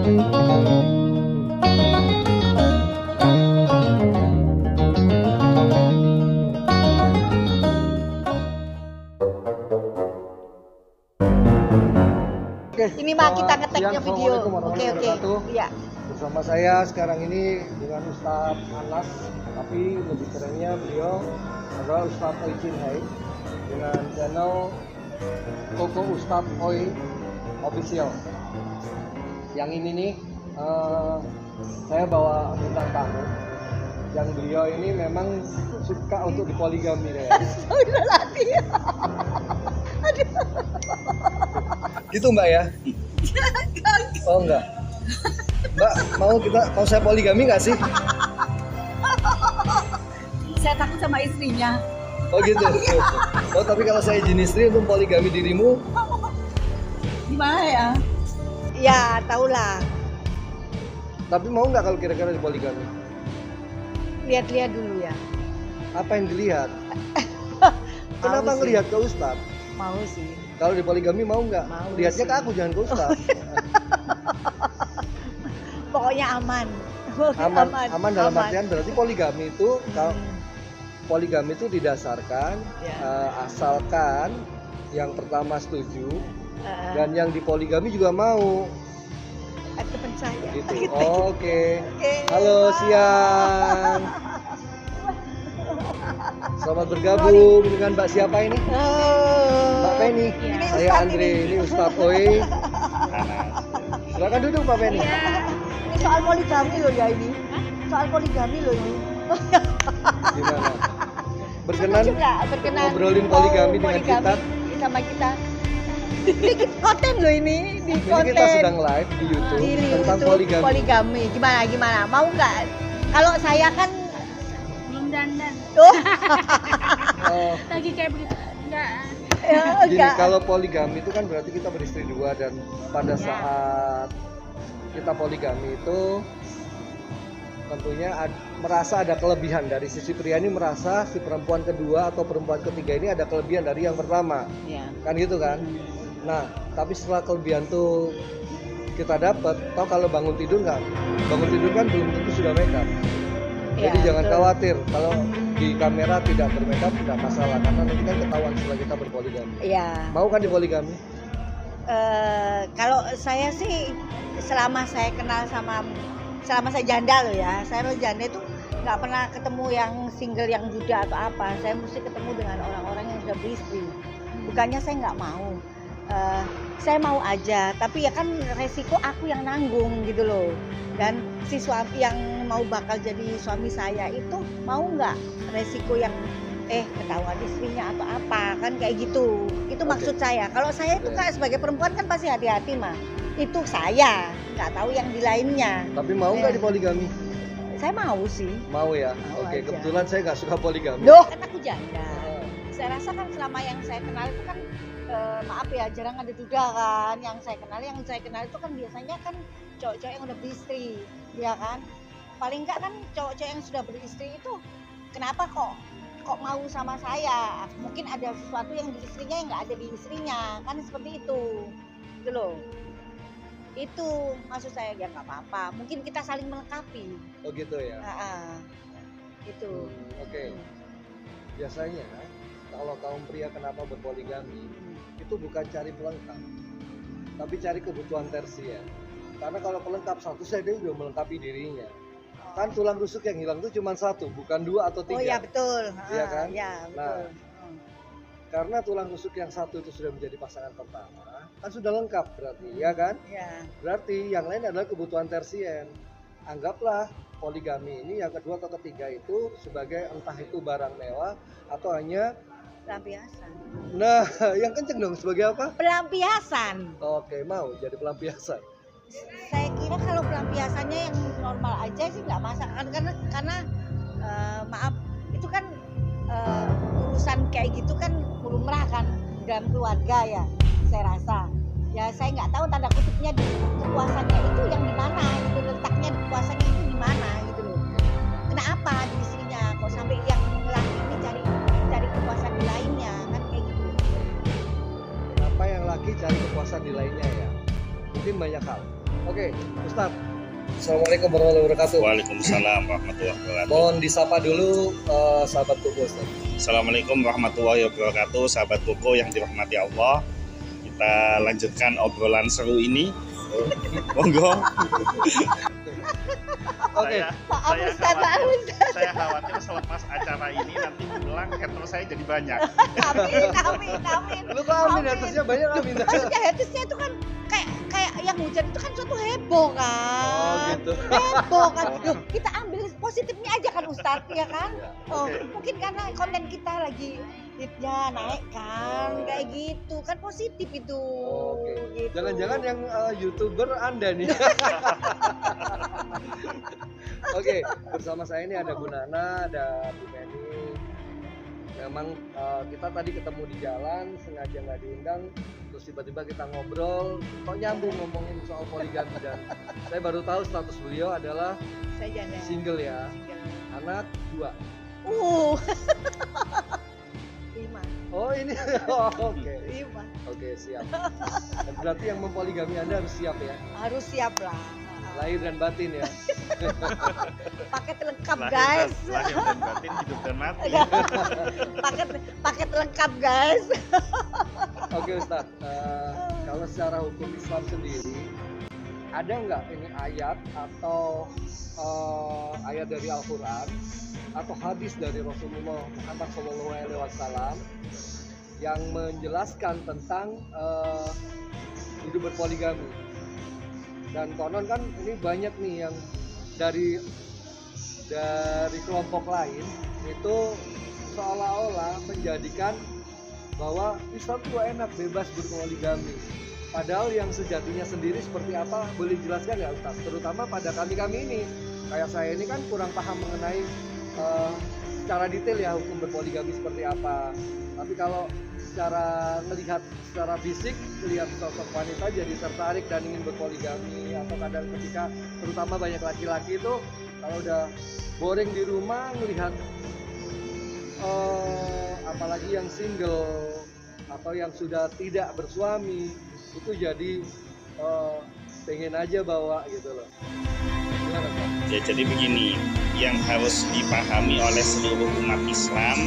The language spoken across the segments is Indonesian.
Ini mah kita ngeteknya video. Oke. Iya. Bersama saya sekarang ini dengan Ustadz Anas, tapi lebih kerennya beliau adalah Ustadz Oicin Hai dengan channel Koko Ustadz Oi Official. Yang ini nih saya bawa bintang tamu. Yang beliau ini memang suka untuk dipoligami kayaknya. Gitu Mbak ya? Oh enggak. Mbak mau saya poligami nggak sih? Saya takut sama istrinya. Oh gitu. Oh tapi kalau saya izin istri untuk poligami dirimu, Gimana ya? Ya, tahulah. tapi mau nggak kalau kira-kira dipoligami? Lihat-lihat dulu ya. Apa yang dilihat? Kenapa Mau sih. ngelihat ke Ustadz? Mau sih. Kalau dipoligami mau nggak? Mau Lihatnya ke sih. aku, jangan ke Ustadz. Pokoknya aman. Aman dalam artian berarti poligami itu kalau poligami itu didasarkan Ya. asalkan yang pertama setuju dan yang dipoligami juga mau. Teman saya. Gitu. Oke. Halo siang. Selamat bergabung dengan Mbak siapa ini? Mbak Penny. Ini Saya Ustadz Andre. ini. Ini Ustadz Oi. Silakan duduk Mbak Penny. Ini soal poligami loh ya ini. Soal poligami loh ini. Gimana? Berkenan Berkenan ngobrolin poligami dengan kita. sama kita. Ini konten loh ini di Ini konten. kita sedang live di YouTube Di tentang YouTube poligami. Gimana? Mau nggak? Kalau saya kan Belum dandan. oh, Oh, Lagi kayak begitu. Enggak. gini, enggak. kalau poligami itu kan berarti kita beristri dua dan pada saat kita poligami itu tentunya merasa ada kelebihan dari sisi pria ini, merasa si perempuan kedua atau perempuan ketiga ini ada kelebihan dari yang pertama, Ya. kan gitu kan? Nah, tapi setelah kelebihan tuh kita dapat, tau kalau bangun tidur nggak? Bangun tidur kan belum tentu sudah make up. Jadi Ya, jangan betul. khawatir kalau di kamera tidak bermake up, tidak masalah karena nanti kan ketahuan setelah kita berpoligami. Ya. Mau kan dipoligami? Kalau saya sih selama saya janda loh ya, saya janda itu nggak pernah ketemu yang single yang duda atau apa. Saya mesti ketemu dengan orang-orang yang sudah beristri. Bukannya saya nggak mau, saya mau aja, tapi ya kan resiko aku yang nanggung gitu loh. Dan si suami yang mau bakal jadi suami saya itu mau nggak resiko yang ketahuan istrinya atau apa kan kayak gitu. Itu Oke. maksud saya. Kalau saya itu kan sebagai perempuan kan pasti hati-hati mah. Itu saya nggak tahu yang di lainnya. Tapi mau nggak dipoligami? Saya mau sih. Mau ya? Mau Oke, aja. kebetulan saya nggak suka poligami. Doh, kan aku janda. Saya rasa kan selama yang saya kenal itu kan maaf ya jarang ada duda kan. Yang saya kenal itu kan biasanya kan cowok-cowok yang udah beristri, ya kan. Paling enggak kan cowok-cowok yang sudah beristri itu kenapa kok mau sama saya? Mungkin ada sesuatu yang di istrinya yang nggak ada di istrinya, kan seperti itu. Gitu loh. Itu maksud saya ya nggak apa-apa. Mungkin kita saling melengkapi. Oh gitu ya. Itu. Oke. Biasanya kalau kaum pria kenapa berpoligami itu bukan cari pelengkap, tapi cari kebutuhan tersier. Karena kalau pelengkap satu saja dia udah melengkapi dirinya. Kan tulang rusuk yang hilang itu cuma satu, bukan dua atau tiga. Oh ya betul. Iya kan? Ya betul. Karena tulang rusuk yang satu itu sudah menjadi pasangan pertama, kan sudah lengkap berarti, ya kan? Ya. Berarti yang lain adalah kebutuhan tersier. Anggaplah poligami ini yang kedua atau ketiga itu sebagai entah itu barang mewah atau hanya Pelampiasan. nah yang kenceng dong sebagai apa? Pelampiasan. Oke, mau jadi pelampiasan. Saya kira kalau pelampiasannya yang normal aja sih nggak masalah karena maaf itu kan urusan kayak gitu kan lumrah kan dalam keluarga ya saya rasa ya saya nggak tahu tanda kutipnya di kepuasannya itu yang di mana gitu letaknya di kepuasannya itu di mana gitu loh kenapa di istrinya kok sampai yang laki ini cari kepuasan di lainnya kan kayak gitu. Kenapa yang laki cari kepuasan di lainnya ya? Mungkin banyak hal. Oke, Ustadz. Assalamualaikum warahmatullahi wabarakatuh. Waalaikumsalam warahmatullahi wabarakatuh. Mohon disapa dulu sahabat Koko, Ustadz. Assalamualaikum warahmatullahi wabarakatuh, sahabat Koko yang dirahmati Allah. Kita lanjutkan obrolan seru ini. Monggo. Oke. Saya khawatir selepas acara ini nanti pulang hater saya jadi banyak. Amin. Lu kok amin atasnya banyak amin. Maksudnya haters-nya itu kan kayak yang hujan itu kan suatu heboh kan. Oh gitu. Heboh kan. Loh, kita ambil positifnya aja kan Ustadz ya kan. Oh, Oke. mungkin karena konten kita lagi hitnya naik kan, kayak gitu kan positif itu. Oke. Gitu. Jangan-jangan yang YouTuber Anda nih. Oke, bersama saya ini ada Bu Nana, ada Bu Penny. Memang kita tadi ketemu di jalan, sengaja nggak diundang, terus tiba-tiba kita ngobrol, kok nyambung ngomongin soal poligami, dan saya baru tahu status beliau adalah Saya janda. single ya, Single. anak 2. 5. Oh ini, oh, oke, 5. oke siap. Berarti yang mempoligami Anda harus siap ya, Harus siap lah. lahir dan batin ya. Paket lengkap guys. Lahir dan batin, hidup dan mati. paket lengkap guys. Oke Ustadz, kalau secara hukum Islam sendiri, ada nggak ini ayat atau ayat dari Al-Quran atau hadis dari Rasulullah Muhammad SAW yang menjelaskan tentang hidup berpoligami? Dan konon kan ini banyak nih yang dari kelompok lain itu seolah-olah menjadikan bahwa Islam itu enak, bebas berpoligami. Padahal yang sejatinya sendiri seperti apa, boleh dijelaskan nggak Ustaz? Terutama pada kami ini, kayak saya ini kan kurang paham mengenai secara detail ya hukum berpoligami seperti apa. Tapi kalau secara melihat secara fisik, melihat sosok wanita jadi tertarik dan ingin berpoligami, atau kadang ketika terutama banyak laki-laki itu kalau udah boring di rumah melihat apalagi yang single atau yang sudah tidak bersuami itu jadi pengen aja bawa gitu loh. Gimana Pak? Ya, jadi begini, yang harus dipahami oleh seluruh umat Islam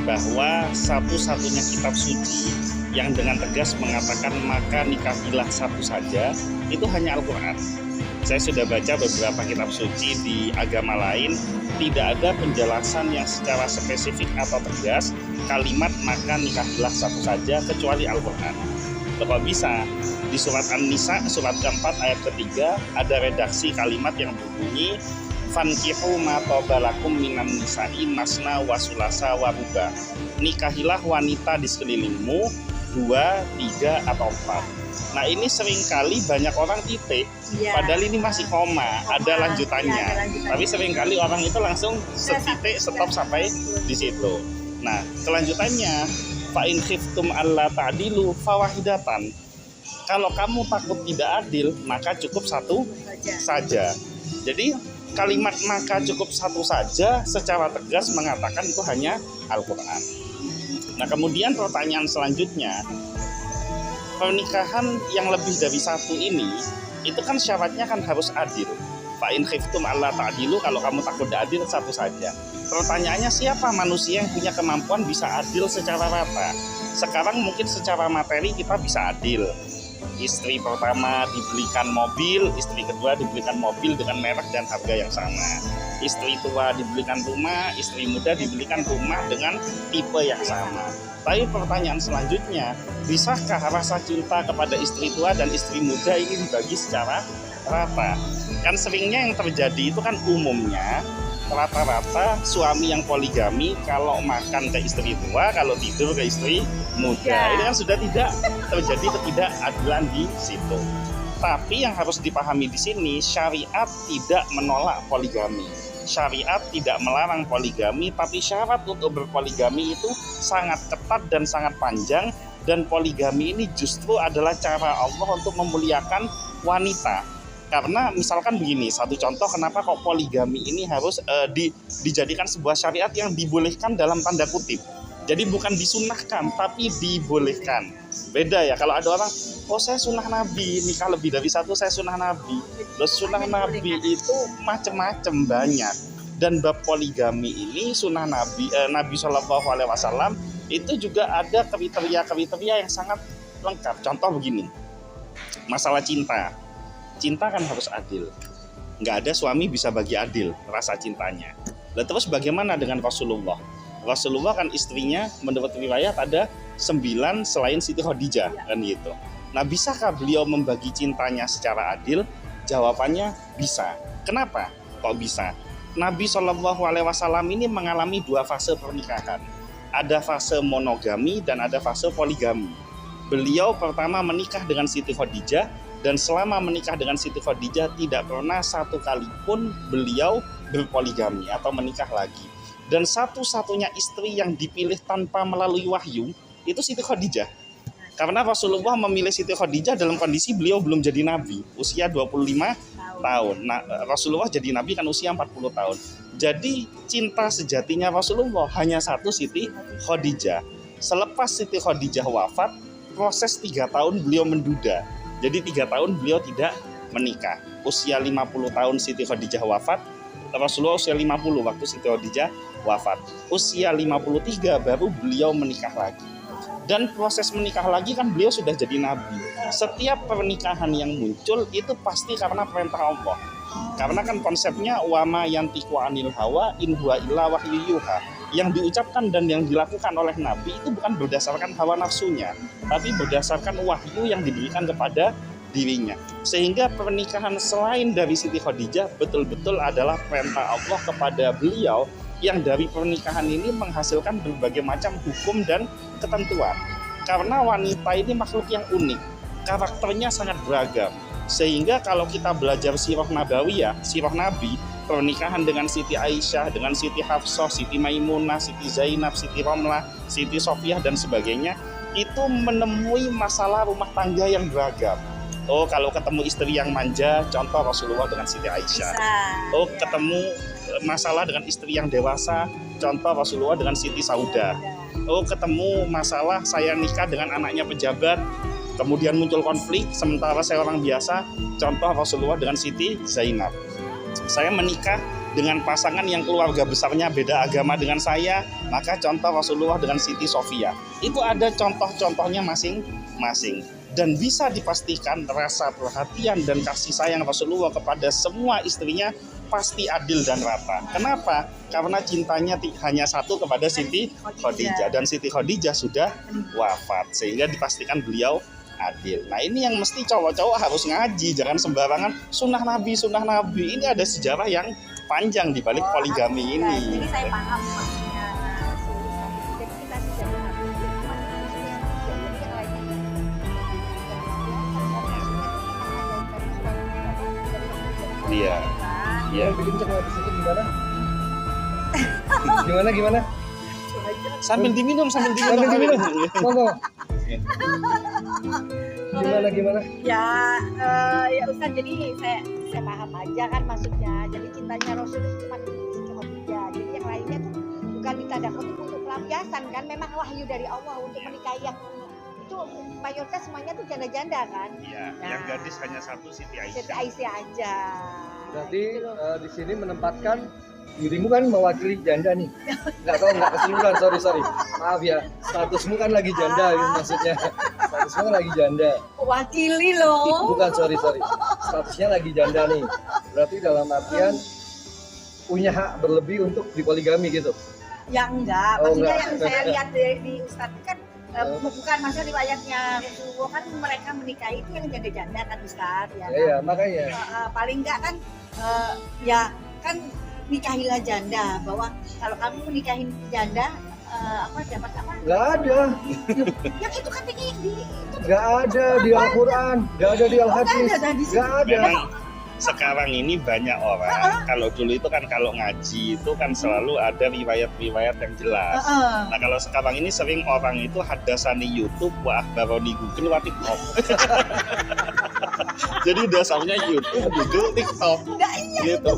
bahwa satu-satunya kitab suci yang dengan tegas mengatakan maka nikahilah satu saja itu hanya Al-Quran. Saya sudah baca beberapa kitab suci di agama lain, tidak ada penjelasan yang secara spesifik atau tegas kalimat maka nikahilah satu saja kecuali Al-Quran. Kalau bisa di surat An-Nisa surat keempat ayat ketiga ada redaksi kalimat yang berbunyi fankihu ma tobalakum minan nisa'i masna wa sulasa wa ruba. Nikahilah wanita di sekelilingmu 2, 3 atau 4. Nah ini seringkali banyak orang titik, padahal ini masih koma, ada lanjutannya. Tapi seringkali orang itu langsung setitik stop sampai di situ. Nah kelanjutannya fa in khiftum alla ta'dilu fawahidatan. Kalau kamu takut tidak adil maka cukup satu saja. Jadi kalimat maka cukup satu saja secara tegas mengatakan itu hanya Al-Quran. Nah kemudian pertanyaan selanjutnya, pernikahan yang lebih dari satu ini itu kan syaratnya kan harus adil. Fa in khiftum alla ta'dilu, kalau kamu takut tidak adil satu saja. Pertanyaannya siapa manusia yang punya kemampuan bisa adil secara rata? Sekarang mungkin secara materi kita bisa adil. Istri pertama dibelikan mobil, istri kedua dibelikan mobil dengan merek dan harga yang sama. Istri tua dibelikan rumah, istri muda dibelikan rumah dengan tipe yang sama. Tapi pertanyaan selanjutnya, bisakah rasa cinta kepada istri tua dan istri muda ini dibagi secara rata? Kan seringnya yang terjadi itu kan umumnya rata-rata suami yang poligami kalau makan ke istri tua, kalau tidur ke istri muda. Ini kan sudah tidak terjadi ketidakadilan di situ. Tapi yang harus dipahami di sini, syariat tidak menolak poligami. Syariat tidak melarang poligami, tapi syarat untuk berpoligami itu sangat ketat dan sangat panjang. Dan poligami ini justru adalah cara Allah untuk memuliakan wanita. Karena misalkan begini, satu contoh kenapa kok poligami ini harus dijadikan sebuah syariat yang dibolehkan dalam tanda kutip. Jadi bukan disunahkan, tapi dibolehkan. Beda ya, kalau ada orang, oh saya sunnah Nabi, nikah lebih dari satu saya sunnah Nabi. Terus sunnah Nabi itu macam-macam banyak. Dan bab poligami ini sunnah Nabi Nabi Shallallahu Alaihi Wasallam itu juga ada kriteria yang sangat lengkap. Contoh begini, masalah cinta kan harus adil. Nggak ada suami bisa bagi adil rasa cintanya. Lalu terus bagaimana dengan Rasulullah? Rasulullah kan istrinya menurut riwayat ada 9 selain Siti Khadijah kan gitu. Nah, bisakah beliau membagi cintanya secara adil? Jawabannya bisa. Kenapa? Kok bisa? Nabi Shallallahu Alaihi Wasallam ini mengalami 2 fase pernikahan. Ada fase monogami dan ada fase poligami. Beliau pertama menikah dengan Siti Khadijah dan selama menikah dengan Siti Khadijah tidak pernah satu kali pun beliau berpoligami atau menikah lagi. Dan satu-satunya istri yang dipilih tanpa melalui wahyu itu Siti Khadijah. Karena Rasulullah memilih Siti Khadijah dalam kondisi beliau belum jadi nabi, usia 25 tahun. Nah, Rasulullah jadi nabi kan usia 40 tahun. Jadi cinta sejatinya Rasulullah hanya satu, Siti Khadijah. Selepas Siti Khadijah wafat, proses 3 tahun beliau menduda. Jadi 3 tahun beliau tidak menikah. Usia 50 tahun Siti Khadijah wafat, Rasulullah usia 50 waktu Siti Khadijah wafat. Usia 53 baru beliau menikah lagi. Dan proses menikah lagi kan beliau sudah jadi nabi. Setiap pernikahan yang muncul itu pasti karena perintah Allah. Karena kan konsepnya wama yantiqu anil hawa in huwa illa wahyu yuha. Yang diucapkan dan yang dilakukan oleh nabi itu bukan berdasarkan hawa nafsunya, tapi berdasarkan wahyu yang diberikan kepada dirinya. Sehingga pernikahan selain dari Siti Khadijah betul-betul adalah perintah Allah kepada beliau, yang dari pernikahan ini menghasilkan berbagai macam hukum dan ketentuan. Karena wanita ini makhluk yang unik, karakternya sangat beragam. Sehingga kalau kita belajar sirah nabawiyah, sirah Nabi, pernikahan dengan Siti Aisyah, dengan Siti Hafsah, Siti Maimunah, Siti Zainab, Siti Romlah, Siti Sofiyah dan sebagainya, itu menemui masalah rumah tangga yang beragam. Oh, kalau ketemu istri yang manja, contoh Rasulullah dengan Siti Aisyah. Oh, ketemu masalah dengan istri yang dewasa, contoh Rasulullah dengan Siti Saudah. Oh, ketemu masalah saya nikah dengan anaknya pejabat, kemudian muncul konflik, sementara saya orang biasa, contoh Rasulullah dengan Siti Zainab. Saya menikah dengan pasangan yang keluarga besarnya beda agama dengan saya, maka contoh Rasulullah dengan Siti Sofiyah. Itu ada contoh-contohnya masing-masing. Dan bisa dipastikan rasa perhatian dan kasih sayang Rasulullah kepada semua istrinya pasti adil dan rata. Kenapa? Karena cintanya hanya satu kepada Siti Khadijah. Dan Siti Khadijah sudah wafat, sehingga dipastikan beliau adil. Nah, ini yang mesti cowok-cowok harus ngaji, jangan sembarangan sunnah Nabi. Ini ada sejarah yang panjang di balik poligami ini. Jadi saya paham maksudnya. Jadi kita sudah memahami Iya. Iya. Bikin cek di situ gimana? Gimana? Sambil diminum. Monggo. Gimana? Ya Ustaz, jadi saya paham aja kan maksudnya. Jadi cintanya Rasul itu cuma Siti Khadijah. Jadi yang lainnya tuh bukan ditadakan untuk pelampiasan kan. Memang wahyu dari Allah untuk menikahi yang itu mayoritas semuanya tuh janda-janda kan. Iya, Nah. yang gadis hanya satu Siti Siti Aisyah. Aisyah aja. Berarti Gitu loh. di sini menempatkan dirimu kan mewakili janda nih. Nggak kesimpulan, sorry. Maaf ya, statusmu kan lagi janda gitu maksudnya. Statusmu kan lagi janda. Wakili loh. Bukan, sorry. Statusnya lagi janda nih. Berarti dalam artian punya hak berlebih untuk dipoligami gitu. Ya enggak, Oh, maksudnya enggak. yang saya lihat di Ustadz kan bukan maksudnya riwayatnya Rasulullah kan mereka menikahi itu yang janda-janda kan Ustadz ya. Ya, makanya. Paling enggak kan ya kan nikahilah janda, bahwa kalau kamu menikahin janda dapat apa? Nggak ada. Yang itu kan itu Nggak ada di Al-Quran, nggak ada di Al-Hadis, nggak ada. Memang sekarang ini banyak orang, kalau dulu itu kan kalau ngaji itu kan selalu ada riwayat-riwayat yang jelas. Nah, kalau sekarang ini sering orang itu hadasani YouTube, wah akhbaroni Google, wah TikTok. Jadi dasarnya YouTube, Google, TikTok. enggak iya Gitu.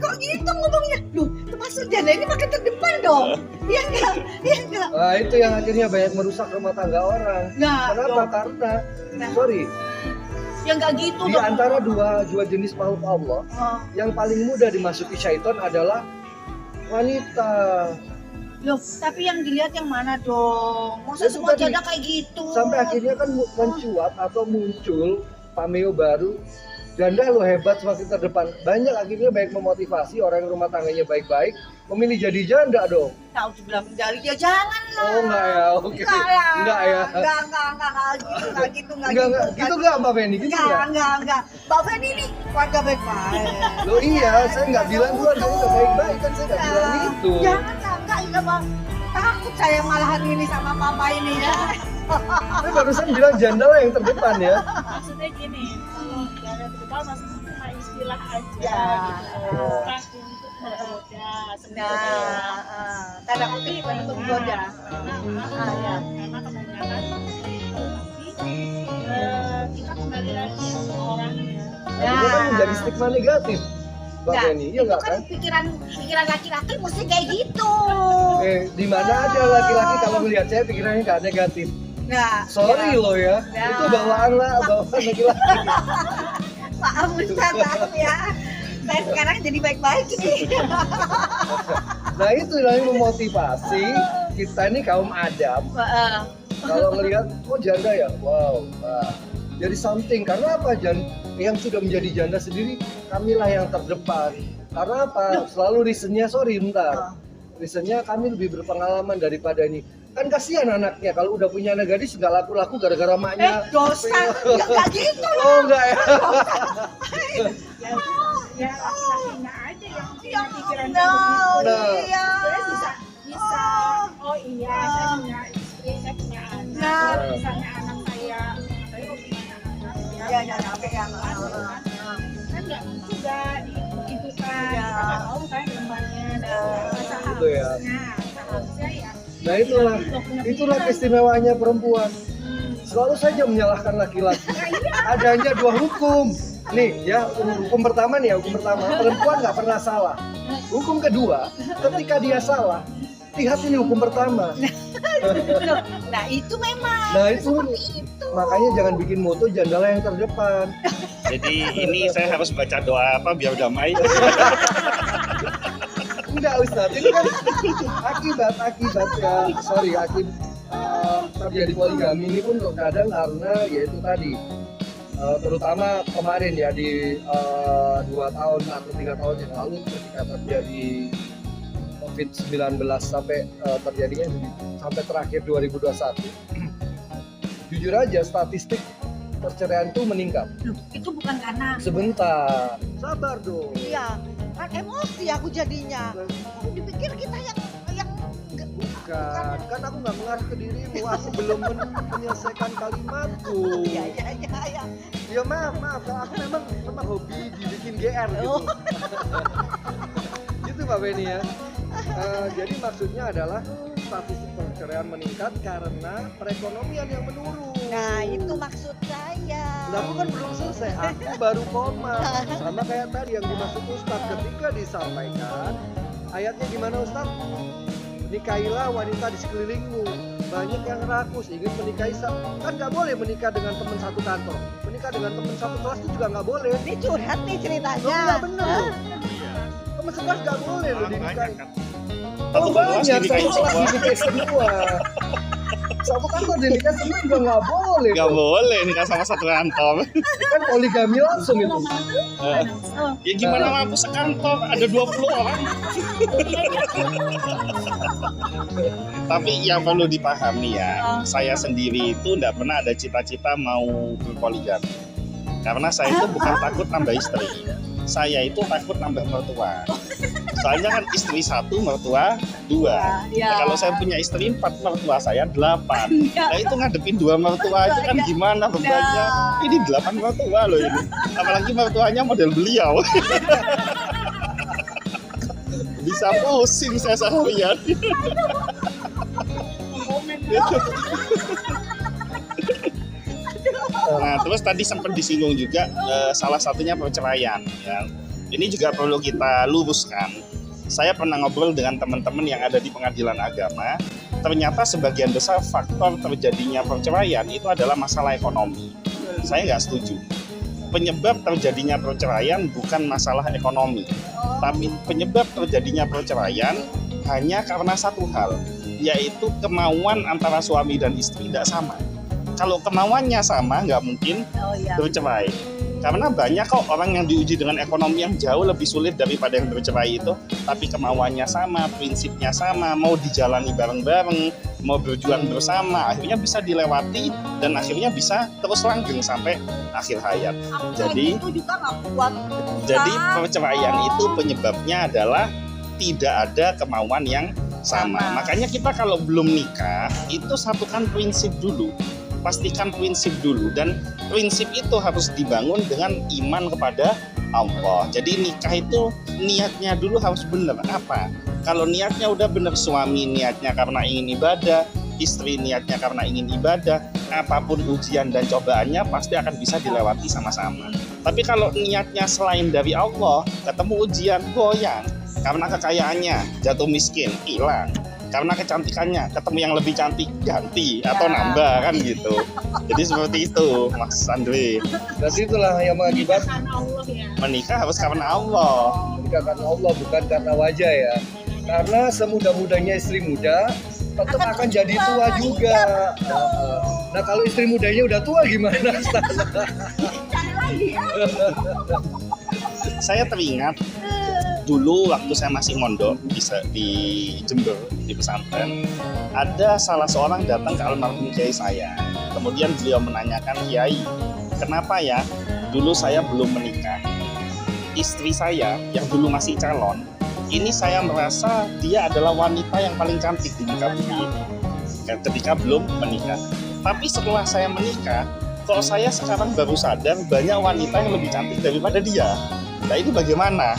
kok gitu ngomongnya. Loh, Itu maksud janda ini makin terdepan dong. Iya enggak? Iya enggak? Nah, itu yang akhirnya banyak merusak rumah tangga orang. Enggak. Kenapa? Karena Nah. sorry, Ya enggak gitu di dong. antara dua jenis makhluk Allah, Oh. yang paling mudah dimasuki syaitan adalah wanita. Loh, tapi yang dilihat yang mana dong? Masa Itu semua tadi. janda kayak gitu? Sampai akhirnya kan mencuat atau muncul pameo baru, janda lo hebat semakin terdepan. Banyak akhirnya baik memotivasi orang yang rumah tangganya baik-baik memilih jadi janda dong. Tahu bilang dari dia jangan lah. Oh enggak ya, oke. Enggak lah. Enggak ya. Enggak gitu, Gitu enggak Mbak Feni, gitu enggak? Enggak. Mbak Feni ini keluarga baik-baik. Lo iya, saya nggak bilang keluarganya nggak baik-baik kan, saya nggak bilang itu. Jangan lah, enggak Bang. Takut saya malahan ini sama papa ini ya. Saya barusan bilang janda lah yang terdepan ya. Maksudnya gini, kalau janda terdepan maksudnya cuma istilah aja Ya. gitu. Bukan untuk menggoda sebenarnya. Tanda kutip untuk menggoda. Karena kebanyakan tapi kita kembali lagi ke orangnya. Itu kan menjadi stigma negatif, Mbak Nah, Feni, iya itu nggak kan kan? pikiran laki-laki mesti kayak gitu. Di mana ada laki-laki kalau melihat saya pikirannya nggak negatif. Nah, Sorry loh ya, Ya. itu bawaan laki-laki. maaf Ustaz, maaf ya. Saya sekarang jadi baik-baik ini. Nah itu yang memotivasi kita nih kaum Adam. Kalau melihat, oh janda ya, wow. Nah, jadi something. Karena apa? Yang sudah menjadi janda sendiri, kamilah yang terdepan. Karena apa? Selalu reasonnya, sorry bentar. Reasonnya kami lebih berpengalaman daripada ini. Kan kasihan anaknya kalau udah punya anak gadis nggak laku-laku gara-gara maknya. Dosa, enggak gitu. Oh enggak ya. Ya laki-lakinya aja yang punya pikiran kayak No, begitu. Nah. iya. Sebenarnya bisa oh iya saya punya istri, saya punya anak. Nah. Misalnya anak saya kok punya anak Ya, oke ya. kan nggak juga itu kan Ya. kita nggak tahu kan depannya Gitu ya. seharusnya ya Nah itulah keistimewanya perempuan. Selalu saja menyalahkan laki-laki. Adanya dua hukum. Nih ya, hukum pertama nih ya, hukum pertama perempuan nggak pernah salah. Hukum kedua, ketika dia salah, lihat ini hukum pertama. Nah, itu memang. Nah itu makanya jangan bikin moto jandalah yang terdepan. Jadi ini saya harus baca doa apa biar damai. Enggak Ustaz, ini kan akibat ya, sorry terjadi poligami ini pun kadang karena yaitu tadi terutama kemarin ya di 2 tahun atau 3 tahun yang lalu ketika terjadi COVID-19 sampai terjadinya sampai terakhir 2021. Jujur aja statistik perceraian itu meningkat. Loh, itu bukan karena Sebentar, sabar dong. iya, kan emosi aku jadinya. Aku dipikir kita yang Bukan, kan aku nggak mengarah ke dirimu, aku belum menyelesaikan kalimatku. iya. Ya maaf, aku memang hobi dibikin GR gitu. Oh. Gitu Mbak Beni ya. Jadi maksudnya adalah statistik perceraian meningkat karena perekonomian yang menurun. Nah, itu maksud saya. Nah, aku kan belum selesai, aku baru koma. Sama kayak tadi yang dimaksud Ustadz ketika disampaikan ayatnya gimana Ustadz? Nikahilah wanita di sekelilingmu. Banyak yang rakus ingin menikahi, kan nggak boleh menikah dengan teman satu kantor. Menikah dengan teman satu kelas itu juga nggak boleh. Ini curhat nih ceritanya. Lo nggak bener loh. Teman sekelas nggak boleh loh dinikahi. Satu kelas Banyak, dinikahin satu kelas semua. dinikahi semua. Satu kantor dinikahi semua juga nggak boleh. Gak boleh nikah sama satu kantor. Kan poligami langsung itu. Ya gimana mampu sekantor ada 20 orang. Tapi yang perlu dipahami ya, saya sendiri itu tidak pernah ada cita-cita mau berpoligami. Karena saya itu bukan takut nambah istri, saya itu takut nambah mertua. Soalnya kan istri 1, mertua 2. Ya. Nah, kalau saya punya istri 4, mertua saya 8. Nah itu ngadepin 2 mertua itu kan gimana bebannya? Ini 8 mertua loh ini. Apalagi mertuanya model beliau. Bisa pusing saya seharian. Nah terus tadi sempat disinggung juga salah satunya perceraian ya. Ini juga perlu kita luruskan. Saya pernah ngobrol dengan teman-teman yang ada di pengadilan agama. Ternyata sebagian besar faktor terjadinya perceraian itu adalah masalah ekonomi. Saya nggak setuju. Penyebab terjadinya perceraian bukan masalah ekonomi, tapi penyebab terjadinya perceraian hanya karena satu hal, yaitu kemauan antara suami dan istri tidak sama. Kalau kemauannya sama, nggak mungkin bercerai. Karena banyak kok orang yang diuji dengan ekonomi yang jauh lebih sulit daripada yang bercerai itu, tapi kemauannya sama, prinsipnya sama, mau dijalani bareng-bareng, mau berjuang bersama, akhirnya bisa dilewati dan akhirnya bisa terus langgeng sampai akhir hayat. Jadi perceraian itu penyebabnya adalah tidak ada kemauan yang sama. Makanya kita kalau belum nikah itu satukan prinsip dulu. Pastikan prinsip dulu, dan prinsip itu harus dibangun dengan iman kepada Allah. Jadi nikah itu niatnya dulu harus benar. Apa? Kalau niatnya udah benar, suami niatnya karena ingin ibadah, istri niatnya karena ingin ibadah, apapun ujian dan cobaannya pasti akan bisa dilewati sama-sama. Tapi kalau niatnya selain dari Allah, ketemu ujian, goyang. Karena kekayaannya jatuh miskin, hilang. Karena kecantikannya, ketemu yang lebih cantik, ganti atau nambah kan gitu. Jadi seperti itu, Mas Andre. Dan itulah yang mengakibatkan Karena Allah ya. Menikah harus karena Allah. menikah karena Allah, bukan karena wajah ya. Karena semudah-mudahnya istri muda tetap akan jadi tua juga. Nah kalau istri mudanya udah tua gimana? Saya teringat dulu waktu saya masih mondok di Jember, di pesantren, ada salah seorang datang ke almarhum kiai saya. Kemudian beliau menanyakan, "Kiai, kenapa ya dulu saya belum menikah? Istri saya yang dulu masih calon, ini saya merasa dia adalah wanita yang paling cantik di muka bumi ini ketika belum menikah. Tapi setelah saya menikah, kok saya sekarang baru sadar banyak wanita yang lebih cantik daripada dia. Nah itu bagaimana?"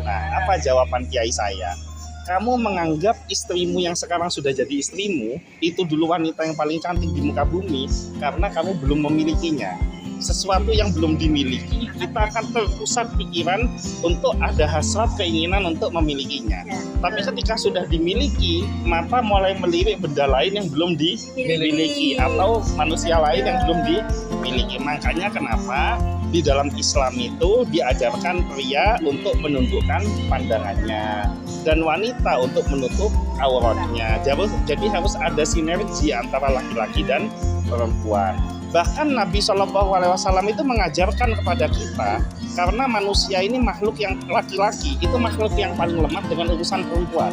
Nah, apa jawaban kiai saya? Kamu menganggap istrimu yang sekarang sudah jadi istrimu itu dulu wanita yang paling cantik di muka bumi karena kamu belum memilikinya. Sesuatu yang belum dimiliki, kita akan terpusat pikiran untuk ada hasrat keinginan untuk memilikinya. Tapi ketika sudah dimiliki, mata mulai melirik benda lain yang belum dimiliki atau manusia lain yang belum dimiliki. Makanya kenapa di dalam Islam itu diajarkan pria untuk menundukkan pandangannya dan wanita untuk menutup auratnya. Jadi harus ada sinergi antara laki-laki dan perempuan. Bahkan Nabi SAW itu mengajarkan kepada kita, karena manusia ini makhluk yang laki-laki, itu makhluk yang paling lemah dengan urusan perempuan.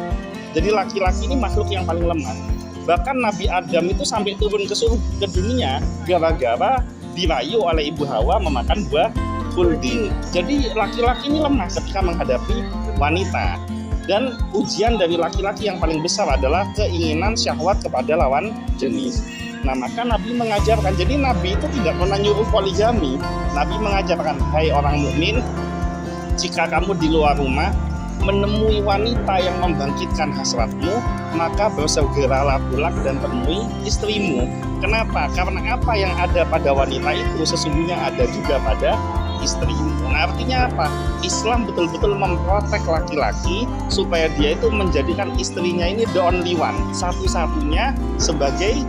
Jadi laki-laki ini makhluk yang paling lemah. Bahkan Nabi Adam itu sampai turun ke dunia gara-gara dirayu oleh Ibu Hawa memakan buah khuldi. Jadi laki-laki ini lemah ketika menghadapi wanita. Dan ujian dari laki-laki yang paling besar adalah keinginan syahwat kepada lawan jenis. Nah maka Nabi mengajarkan, jadi Nabi itu tidak pernah nyuruh poligami. Nabi mengajarkan, hai orang mukmin, jika kamu di luar rumah menemui wanita yang membangkitkan hasratmu, maka bersegeralah pulang dan temui istrimu. Kenapa? Karena apa yang ada pada wanita itu sesungguhnya ada juga pada istrimu. Nah artinya apa? Islam betul-betul memprotek laki-laki supaya dia itu menjadikan istrinya ini the only one, satu-satunya sebagai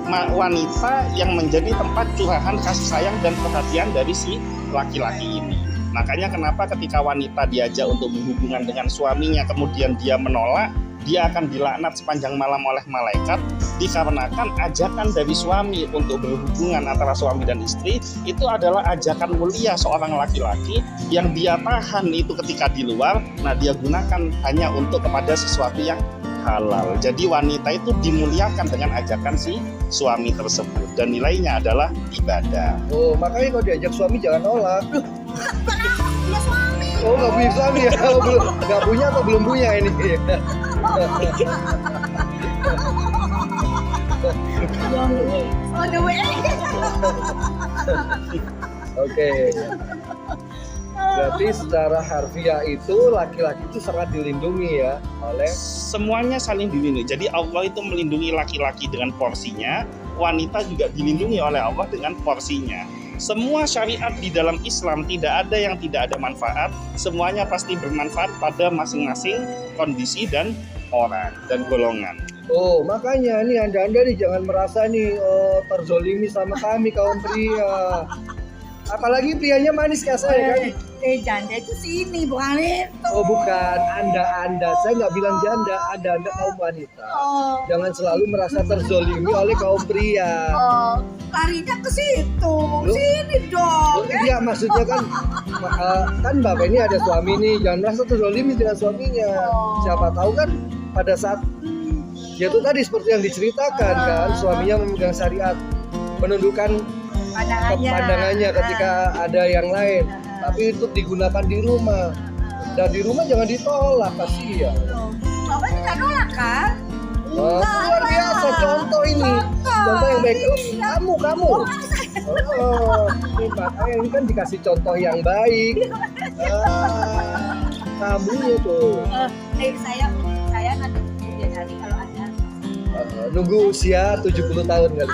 wanita yang menjadi tempat curahan kasih sayang dan perhatian dari si laki-laki ini. Makanya kenapa ketika wanita diajak untuk berhubungan dengan suaminya kemudian dia menolak, dia akan dilaknat sepanjang malam oleh malaikat, dikarenakan ajakan dari suami untuk berhubungan antara suami dan istri itu adalah ajakan mulia seorang laki-laki yang dia tahan itu ketika di luar, nah dia gunakan hanya untuk kepada sesuatu yang halal. Jadi wanita itu dimuliakan dengan ajakan si suami tersebut dan nilainya adalah ibadah. Oh makanya kalau diajak suami jangan nolak. Punya suami. Oh nggak punya suami ya? Nggak punya atau belum punya ini? Oh the way. Oke. Berarti secara harfiah itu laki-laki itu sangat dilindungi ya oleh Semuanya saling dilindungi. Jadi Allah itu melindungi laki-laki dengan porsinya, wanita juga dilindungi oleh Allah dengan porsinya. Semua syariat di dalam Islam tidak ada yang tidak ada manfaat, semuanya pasti bermanfaat pada masing-masing kondisi dan orang dan golongan. Oh, makanya nih Anda nih jangan merasa nih terzolimi sama kami kaum pria. Apalagi prianya manis kayak saya kan. Janda itu sini, bukan itu. Oh bukan, Anda. Saya nggak bilang janda, Anda kaum wanita. Oh, Jangan selalu merasa terzolimi oleh kaum pria. larinya ke situ. Sini dong. Iya, maksudnya kan kan Bapak ini ada suami nih, jangan merasa terzolimi dengan suaminya. Siapa tahu kan pada saat ya itu tadi seperti yang diceritakan kan, suaminya memegang syariat, menundukkan pandangannya ketika ada yang lain, tapi itu digunakan di rumah. Dan di rumah jangan ditolak, kasihan. Bapak tidak nolak kan? Luar biasa contoh ini. Contoh yang baik. Kamu. Ini kan dikasih contoh yang baik. Kamu itu. Saya nanti kemudian hari kalau ada. Nunggu usia 70 tahun kali.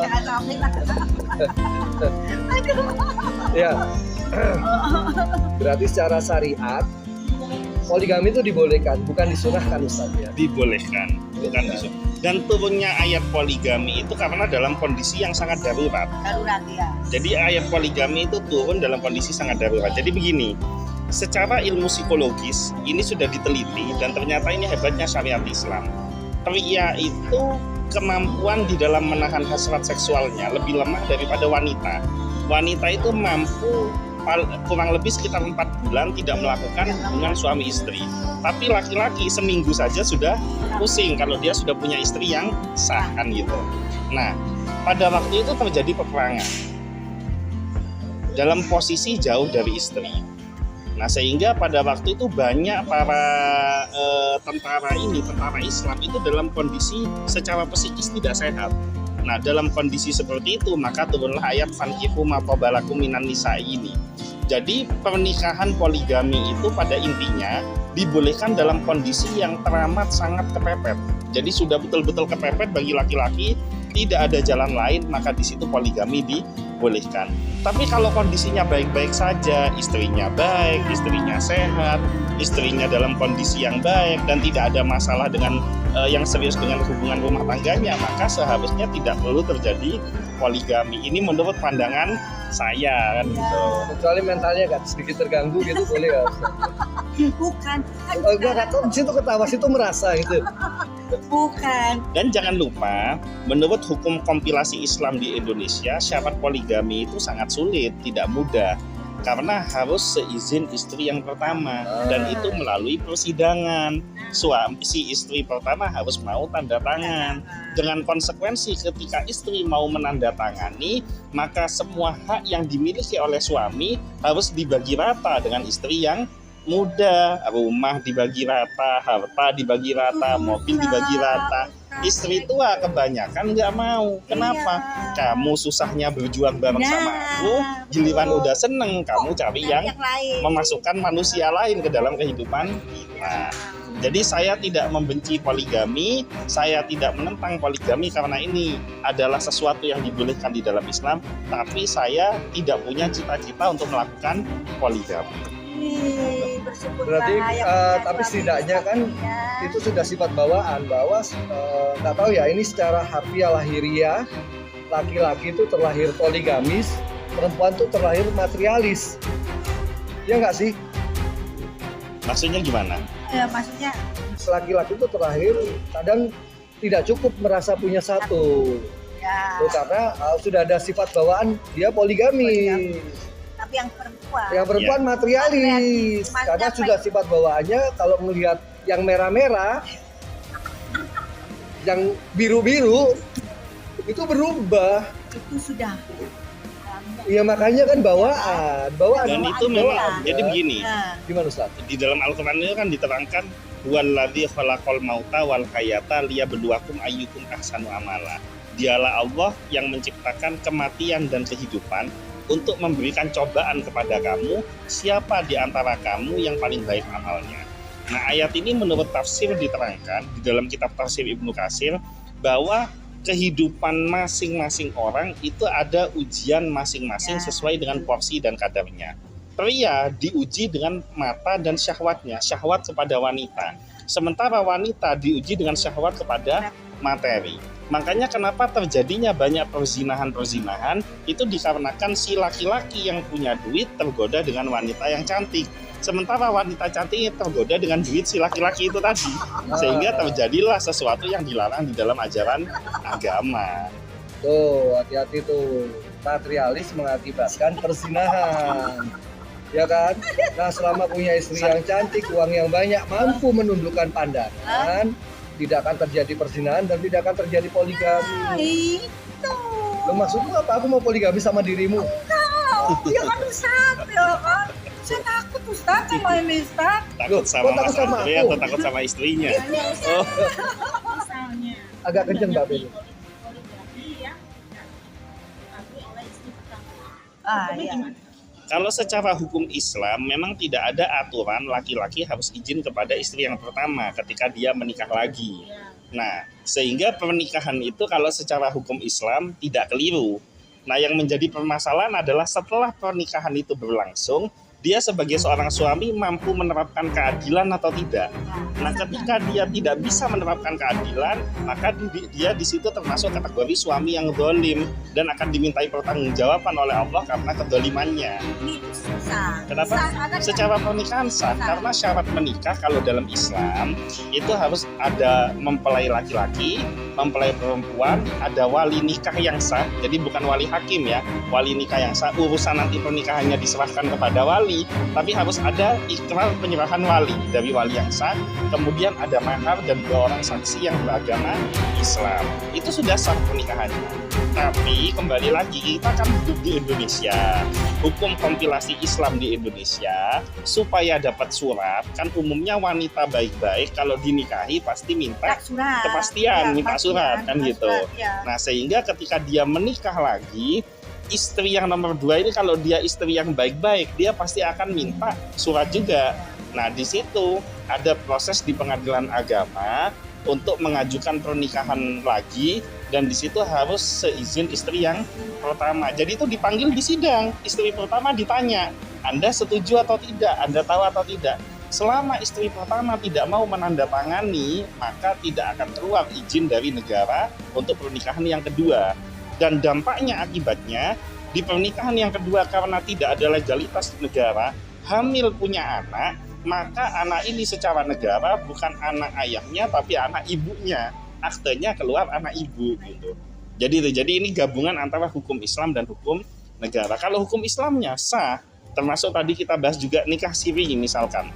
Jangan sampai lah. Ya. Berarti secara syariat poligami itu dibolehkan, bukan disunahkan Ustaz ya. Dibolehkan, bukan disuruh. Dan turunnya ayat poligami itu karena dalam kondisi yang sangat darurat. Darurat ya. Jadi ayat poligami itu turun dalam kondisi sangat darurat. Jadi begini, secara ilmu psikologis ini sudah diteliti dan ternyata ini hebatnya syariat Islam. Pria itu kemampuan di dalam menahan hasrat seksualnya lebih lemah daripada wanita. Wanita itu mampu kurang lebih sekitar 4 bulan tidak melakukan hubungan suami istri. Tapi laki-laki seminggu saja sudah pusing kalau dia sudah punya istri yang sah kan gitu. Nah, pada waktu itu terjadi peperangan dalam posisi jauh dari istri. Nah, sehingga pada waktu itu banyak para tentara Islam itu dalam kondisi secara psikis tidak sehat. Nah, dalam kondisi seperti itu maka turunlah ayat fankihu ma qabalakum minan nisa ini. Jadi pernikahan poligami itu pada intinya dibolehkan dalam kondisi yang teramat sangat kepepet. Jadi sudah betul-betul kepepet bagi laki-laki, tidak ada jalan lain, maka di situ poligami dibolehkan. Tapi kalau kondisinya baik-baik saja, istrinya baik, istrinya sehat, istrinya dalam kondisi yang baik dan tidak ada masalah dengan yang serius dengan hubungan rumah tangganya, maka seharusnya tidak perlu terjadi poligami. Ini menurut pandangan saya kan gitu. Kecuali mentalnya kan sedikit terganggu gitu boleh ya. Bukan. Enggak, situ ketawa, situ merasa gitu. Bukan. Dan jangan lupa, menurut hukum kompilasi Islam di Indonesia, syarat poligami itu sangat sulit, tidak mudah. Karena harus seizin istri yang pertama dan itu melalui persidangan. Si istri pertama harus mau tanda tangan. Dengan konsekuensi ketika istri mau menandatangani, maka semua hak yang dimiliki oleh suami harus dibagi rata dengan istri yang muda. Rumah dibagi rata, harta dibagi rata, mobil dibagi rata. Istri tua kebanyakan nggak mau. Kenapa? Kamu susahnya berjuang bareng sama aku, giliran udah seneng kamu cari yang memasukkan manusia lain ke dalam kehidupan kita. Jadi saya tidak membenci poligami, saya tidak menentang poligami karena ini adalah sesuatu yang dibolehkan di dalam Islam, tapi saya tidak punya cita-cita untuk melakukan poligami. Berarti tapi setidaknya kan itu sudah sifat bawaan, bahwa nggak tahu ya ini secara harfiah lahiriah, laki-laki itu terlahir poligamis, perempuan itu terlahir materialis, ya nggak sih? Maksudnya gimana? Ya, maksudnya Laki-laki itu terlahir kadang tidak cukup merasa punya satu, ya. karena sudah ada sifat bawaan dia poligami. Tapi yang perempuan materialis, karena sudah sifat bawaannya kalau melihat yang merah-merah, yang biru-biru itu berubah. itu sudah. Ya makanya kan bawaan. Dan itu memang jadi begini. Gimana Ustaz? Di dalam Al-Qur'an itu kan diterangkan huwallazi khalaqal mauta wal hayata liyabluwakum ayyukum ahsanu amala. Dialah Allah yang menciptakan kematian dan kehidupan untuk memberikan cobaan kepada kamu, siapa di antara kamu yang paling baik amalnya. Nah, ayat ini menurut tafsir diterangkan di dalam kitab tafsir Ibnu Katsir bahwa kehidupan masing-masing orang itu ada ujian masing-masing sesuai dengan porsi dan kadarnya. Pria diuji dengan mata dan syahwatnya, syahwat kepada wanita. Sementara wanita diuji dengan syahwat kepada materi. Makanya kenapa terjadinya banyak perzinahan-perzinahan itu dikarenakan si laki-laki yang punya duit tergoda dengan wanita yang cantik. Sementara wanita cantik tergoda dengan duit si laki-laki itu tadi. Sehingga terjadilah sesuatu yang dilarang di dalam ajaran agama. Tuh, hati-hati tuh. Materialis mengakibatkan perzinahan. Ya kan? Nah, selama punya istri yang cantik, uang yang banyak, mampu menundukkan pandangan, tidak akan terjadi perzinahan dan tidak akan terjadi poligami. Itu. Lo maksudmu apa? Aku mau poligami sama dirimu? Ya kan Ustaz, ya kan. Saya takut Ustaz sama ini Ustaz. Takut sama kok takut Mas sama Andre aku? atau takut sama istrinya? Oh, Misalnya Agak kenceng Mbak Beni. poligrafi ya, tapi oleh istri pertama. Ah, Hukumnya iya. gimana? kalau secara hukum Islam memang tidak ada aturan laki-laki harus izin kepada istri yang pertama ketika dia menikah lagi. Nah, sehingga pernikahan itu kalau secara hukum Islam tidak keliru. Nah, yang menjadi permasalahan adalah setelah pernikahan itu berlangsung, dia sebagai seorang suami mampu menerapkan keadilan atau tidak. Nah, ketika dia tidak bisa menerapkan keadilan, maka dia di situ termasuk kategori suami yang zalim dan akan dimintai pertanggungjawaban oleh Allah karena kedolimannya. Ini susah. Kenapa? Sah, ada nggak? Secara pernikahan sah, karena syarat menikah kalau dalam Islam itu harus ada mempelai laki-laki, mempelai perempuan, ada wali nikah yang sah, jadi bukan wali hakim ya, wali nikah yang sah, urusan nanti pernikahannya diserahkan kepada wali, tapi harus ada ikrar penyerahan wali dari wali yang sah, kemudian ada mahar dan 2 orang saksi yang beragama Islam. Itu sudah sah pernikahannya. Tapi kembali lagi kita kan hidup di Indonesia, hukum kompilasi Islam di Indonesia supaya dapat surat kan umumnya wanita baik-baik kalau dinikahi pasti minta Surat. kepastian, Ya, minta surat kan minta gitu. surat, ya. Nah, sehingga ketika dia menikah lagi, istri yang nomor 2 ini kalau dia istri yang baik-baik, dia pasti akan minta surat juga. Nah, di situ ada proses di pengadilan agama untuk mengajukan pernikahan lagi, dan di situ harus seizin istri yang pertama. Jadi itu dipanggil di sidang, istri pertama ditanya, Anda setuju atau tidak, Anda tahu atau tidak. Selama istri pertama tidak mau menandatangani, maka tidak akan keluar izin dari negara untuk pernikahan yang kedua. Dan dampaknya akibatnya di pernikahan yang kedua karena tidak ada legalitas di negara, hamil punya anak, maka anak ini secara negara bukan anak ayahnya tapi anak ibunya. Aktenya keluar anak ibu gitu. Jadi ini gabungan antara hukum Islam dan hukum negara. Kalau hukum Islamnya sah, termasuk tadi kita bahas juga nikah siri misalkan.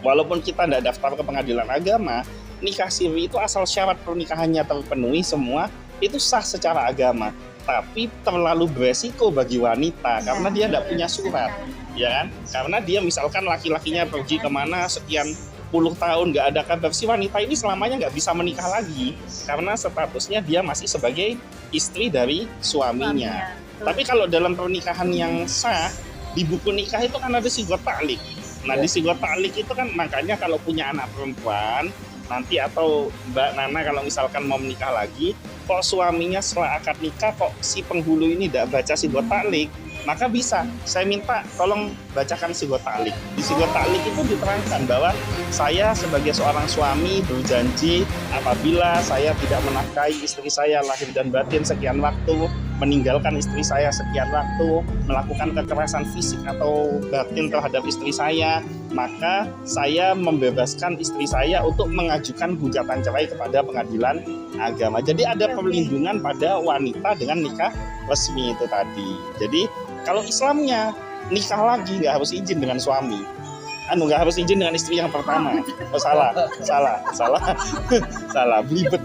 Walaupun kita tidak daftar ke pengadilan agama, nikah siri itu asal syarat pernikahannya terpenuhi semua, itu sah secara agama. Tapi terlalu beresiko bagi wanita karena dia tidak punya surat, ya kan? Karena dia misalkan laki-lakinya pergi kemana sekian puluh tahun nggak ada kabar, si wanita ini selamanya nggak bisa menikah lagi karena statusnya dia masih sebagai istri dari suaminya. Tapi kalau dalam pernikahan yang sah, di buku nikah itu kan ada sigot ta'liq. Nah, di sigot ta'liq itu kan makanya kalau punya anak perempuan nanti atau Mbak Nana kalau misalkan mau menikah lagi, kok suaminya setelah akad nikah kok si penghulu ini tidak baca sigot ta'liq, maka bisa saya minta tolong bacakan sigot ta'liq. Di sigot ta'liq itu diterangkan bahwa saya sebagai seorang suami berjanji apabila saya tidak menafkahi istri saya lahir dan batin sekian waktu, meninggalkan istri saya sekian waktu, melakukan kekerasan fisik atau batin terhadap istri saya, maka saya membebaskan istri saya untuk mengajukan gugatan cerai kepada pengadilan agama. Jadi ada perlindungan pada wanita dengan nikah resmi itu tadi. Jadi kalau Islamnya nikah lagi nggak harus izin dengan suami, nggak harus izin dengan istri yang pertama. Oh, salah, belibet.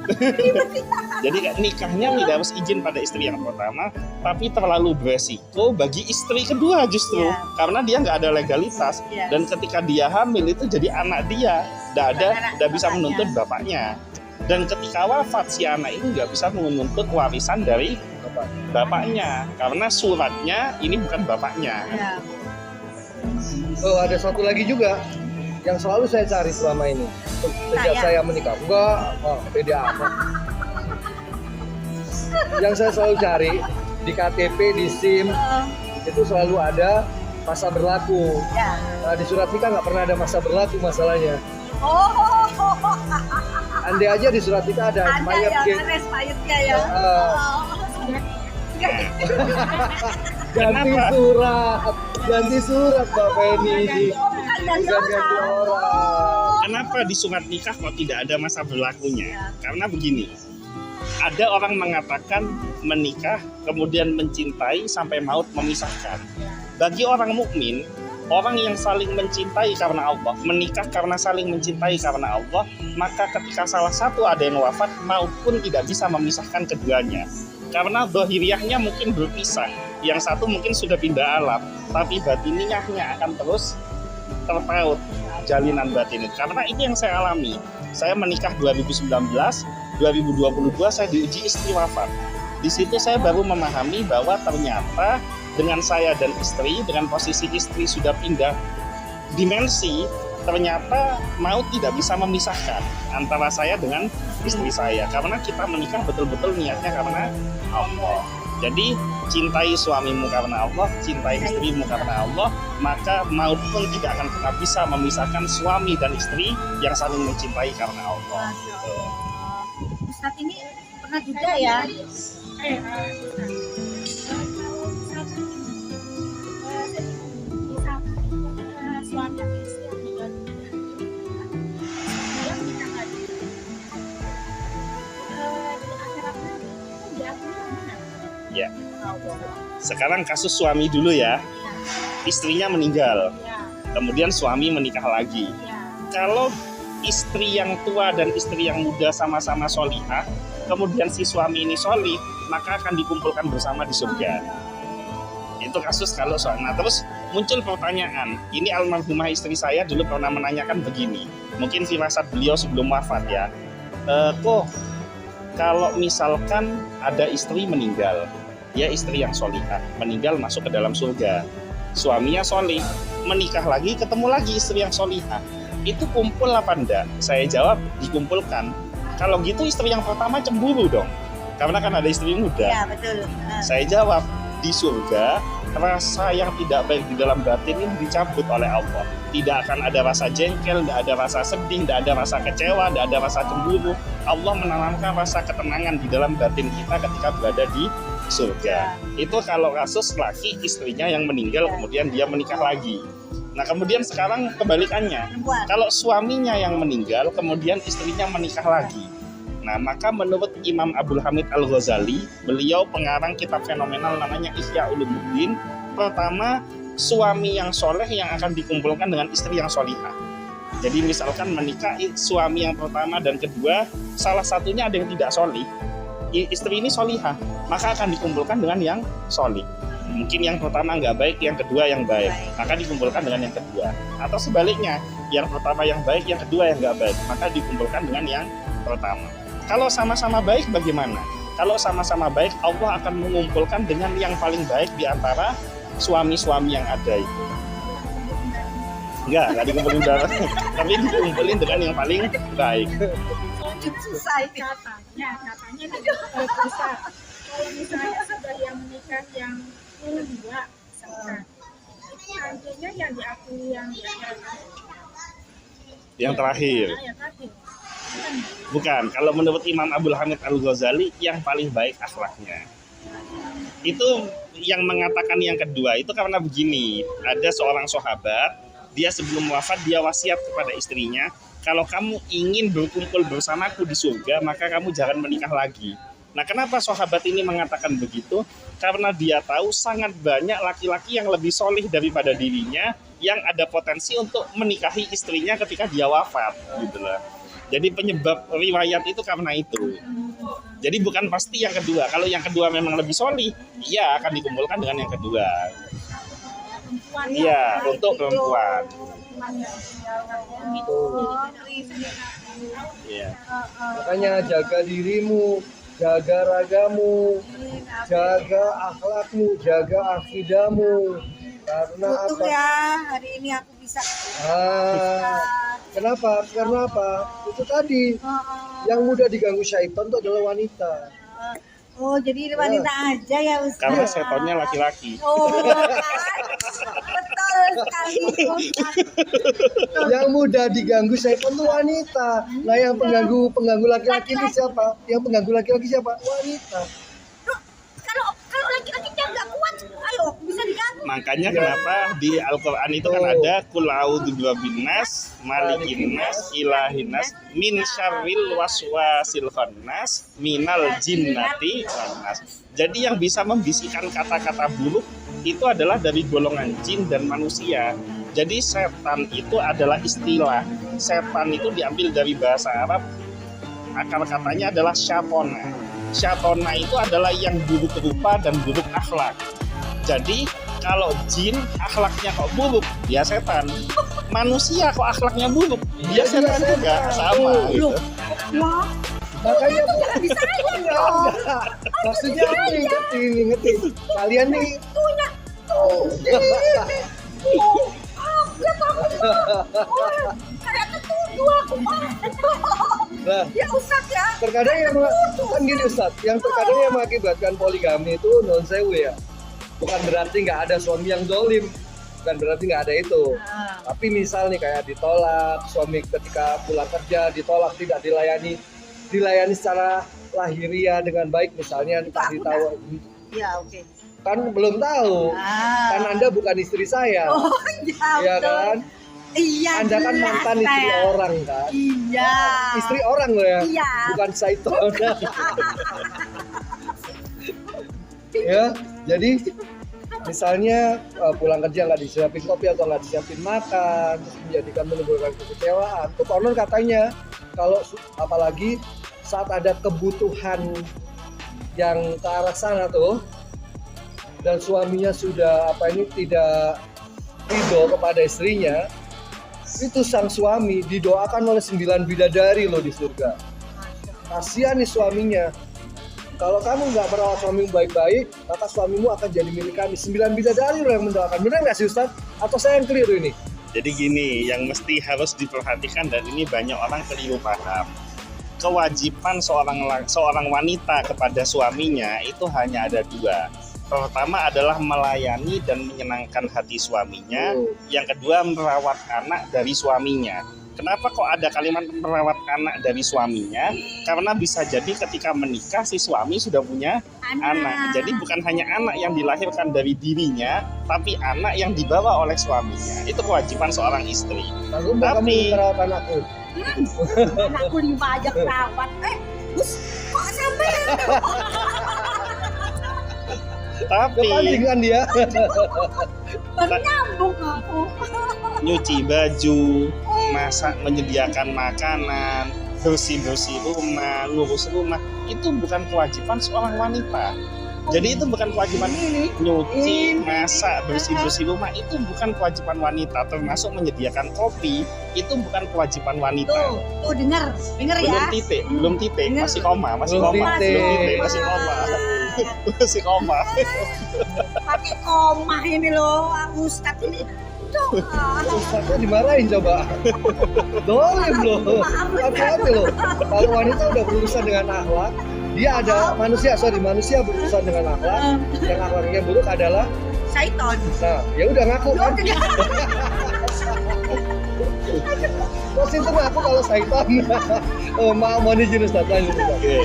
Jadi nikahnya tidak harus izin pada istri yang pertama, tapi terlalu beresiko bagi istri kedua justru, karena dia nggak ada legalitas. Dan ketika dia hamil itu jadi anak dia, tidak bisa menuntut bapaknya. Dan ketika wafat si anak ini nggak bisa menuntut warisan dari bapaknya, karena suratnya ini bukan bapaknya. Oh, ada satu lagi juga yang selalu saya cari selama ini sejak saya menikah. Enggak, beda apa. yang saya selalu cari di KTP, di SIM itu selalu ada masa berlaku. Ya. Nah, di surat nikah nggak pernah ada masa berlaku masalahnya. Oh, Andai aja di surat nikah ada ada expired ya, date. ada expirednya ya. Ganti surat, ganti surat Mbak Feni. Oh, bukan ganti Bukan ganti orang. orang. Kenapa di surat nikah kok tidak ada masa berlakunya? Karena begini, ada orang mengatakan menikah kemudian mencintai sampai maut memisahkan. Bagi orang mukmin, orang yang saling mencintai karena Allah, menikah karena saling mencintai karena Allah, maka ketika salah satu ada yang wafat, maut pun tidak bisa memisahkan keduanya. Karena dohiriahnya mungkin berpisah, yang satu mungkin sudah pindah alam, tapi batiniahnya akan terus terpaut jalinan batin. Karena itu yang saya alami. Saya menikah 2019, 2022 saya diuji istri wafat. Di situ saya baru memahami bahwa ternyata dengan saya dan istri, dengan posisi istri sudah pindah dimensi, ternyata maut tidak bisa memisahkan antara saya dengan istri saya. Karena kita menikah betul-betul niatnya karena Allah. Jadi cintai suamimu karena Allah, cintai istrimu karena Allah, maka maut pun tidak akan pernah bisa memisahkan suami dan istri yang saling mencintai karena Allah. Ustadz ini pernah juga ya? Suami atau istri yang meninggal dunia, dia menikah lagi. Di akhiratnya diakui mana? Ya. Sekarang kasus suami dulu ya. Istrinya meninggal, Ya, kemudian suami menikah lagi. ya. Kalau istri yang tua dan istri yang muda sama-sama solihah, kemudian si suami ini solih, maka akan dikumpulkan bersama di surga. Itu kasus kalau soal. Nah, terus muncul pertanyaan. Ini almarhumah istri saya dulu pernah menanyakan begini. Mungkin firasat beliau sebelum wafat ya. Kok kalau misalkan ada istri meninggal, ya istri yang solihah, meninggal masuk ke dalam surga. Suaminya solih, menikah lagi, ketemu lagi istri yang solihah. Itu kumpul apa enggak? Saya jawab, dikumpulkan. Kalau gitu istri yang pertama cemburu dong. Karena kan ada istri muda. Ya, betul. Saya jawab, di surga rasa yang tidak baik di dalam batin ini dicabut oleh Allah. Tidak akan ada rasa jengkel, tidak ada rasa sedih, tidak ada rasa kecewa, tidak ada rasa cemburu. Allah menanamkan rasa ketenangan di dalam batin kita ketika berada di surga. Itu kalau kasus laki istrinya yang meninggal kemudian dia menikah lagi. Nah kemudian sekarang kebalikannya. Perempuan. Kalau suaminya yang meninggal kemudian istrinya menikah lagi. Nah, maka menurut Imam Abdul Hamid Al-Ghazali, beliau pengarang kitab fenomenal namanya Ihya Ulumuddin. Pertama, suami yang soleh yang akan dikumpulkan dengan istri yang solihah. Jadi misalkan menikah suami yang pertama dan kedua, salah satunya ada yang tidak solih, istri ini solihah, maka akan dikumpulkan dengan yang solih. Mungkin yang pertama nggak baik, yang kedua yang baik, maka dikumpulkan dengan yang kedua. Atau sebaliknya, yang pertama yang baik, yang kedua yang nggak baik, maka dikumpulkan dengan yang pertama. Kalau sama-sama baik bagaimana? Kalau sama-sama baik, Allah akan mengumpulkan dengan yang paling baik di antara suami-suami yang ada itu. Enggak dikumpulin darah, tapi dikumpulin dengan yang paling baik. Susah ini. Katanya bisa. Kalau misalnya sudah yang menikah yang kedua, misalkan, itu nantinya yang diakui yang di akhirat. Yang terakhir. Yang terakhir. Bukan, kalau menurut Imam Abdul Hamid Al-Ghazali yang paling baik akhlaknya. Itu yang mengatakan yang kedua itu karena begini, ada seorang sahabat, dia sebelum wafat dia wasiat kepada istrinya, kalau kamu ingin berkumpul bersamaku di surga, maka kamu jangan menikah lagi. Nah, kenapa sahabat ini mengatakan begitu? Karena dia tahu sangat banyak laki-laki yang lebih solih daripada dirinya yang ada potensi untuk menikahi istrinya ketika dia wafat, gitu loh. Jadi penyebab riwayat itu karena itu. Jadi bukan pasti yang kedua. Kalau yang kedua memang lebih solih, iya akan dikumpulkan dengan yang kedua. Iya, untuk perempuan. Iya. Makanya jaga dirimu, jaga ragamu, jaga akhlakmu, jaga akidahmu. Karena Untung apa? ya hari ini aku bisa. Kenapa? Karena apa? Itu tadi yang mudah diganggu syaitan itu adalah wanita. Oh, jadi wanita aja ya Ustaz. Karena setonnya laki-laki. Oh, kan. Betul sekali Ustaz. Yang mudah diganggu setan tuh wanita. Nah, yang pengganggu laki-laki itu siapa? Yang pengganggu laki-laki siapa? Wanita. Kalau laki-lakinya nggak kuat, ayo bisa diganggu. Makanya kenapa di Al-Quran itu kan ada Qul a'udzu birabbinas, malikin nas, ilahin nas, min syarril waswasil khannas, minal jinnati wan nas. Jadi yang bisa membisikkan kata-kata buruk itu adalah dari golongan jin dan manusia. Jadi setan itu adalah istilah. Setan itu diambil dari bahasa Arab, akar katanya adalah syatona. Syatona itu adalah yang buruk rupa dan buruk akhlak. Jadi kalau jin akhlaknya kok buruk, dia setan. Manusia kok akhlaknya buruk, dia setan juga, sama gitu. Wah, Makanya jangan disayang dong. maksudnya aku ingetin. Kalian nih Punya tuh. Dia takut Pak. Kayak ketuduh aku Pak. nah, Ya Ustaz ya. terkadang yang kan gini Ustaz, yang terkadang yang mengakibatkan poligami itu non sewu ya. Bukan berarti nggak ada suami yang dolim, bukan berarti nggak ada itu. Tapi misal nih kayak ditolak, suami ketika pulang kerja ditolak, tidak dilayani secara lahiriah dengan baik, misalnya entah ditawa, Ya oke. kan belum tahu, kan Anda bukan istri saya, Oh ya ya betul. kan? Iya. Anda kan jelas, mantan istri saya. orang kan? Iya. Istri orang loh ya, Iya. bukan syaiton. Ya, jadi misalnya pulang kerja nggak disiapin kopi atau nggak disiapin makan, terus menjadikan menimbulkan kekecewaan. Tuh konon katanya kalau apalagi saat ada kebutuhan yang ke arah sana tuh, dan suaminya sudah tidak ridho kepada istrinya, itu sang suami didoakan oleh 9 bidadari loh di surga. Kasihan nih suaminya. Kalau kamu nggak merawat suamimu baik-baik, maka suamimu akan jadi milik kami. 9 bidadari loh yang mendoakan. Benar nggak sih Ustaz? Atau saya yang keliru ini? Jadi gini, yang mesti harus diperhatikan dan ini banyak orang keliru paham. Kewajiban seorang wanita kepada suaminya itu hanya ada 2. Pertama adalah melayani dan menyenangkan hati suaminya. Yang kedua merawat anak dari suaminya. Kenapa kok ada kalimat merawat anak dari suaminya? Karena bisa jadi ketika menikah si suami sudah punya anak. Jadi bukan hanya anak yang dilahirkan dari dirinya, tapi anak yang dibawa oleh suaminya. Itu kewajiban seorang istri. Lalu mau kamu Tapi- merawat anakku? Anakku 5 aja kerawat. Bus, kok sampai Tapi Kepancingan dia. baru nyambung aku. nyuci baju, masak, menyediakan makanan, bersih-bersih rumah, ngurus rumah, itu bukan kewajiban seorang wanita. Jadi itu bukan kewajiban nyuci, masak, bersih-bersih rumah, itu bukan kewajiban wanita. Termasuk menyediakan kopi, itu bukan kewajipan wanita. Tuh dengar ya. Belum titik, masih koma, Belum titik. masih koma. Masih koma. Pakai koma ini loh, Ustadz ini. Ustaznya dimarahin coba. Dolim loh. Hati-hati loh. Kalau wanita udah berurusan dengan akhlak, dia ada manusia berurusan dengan akhlak, yang akhlaknya buruk adalah Syaiton. nah, ya udah ngaku kan. Terus itu ngaku kalau syaitan. Oh, mohon izin Ustaz, lanjut Ustaz. Oke.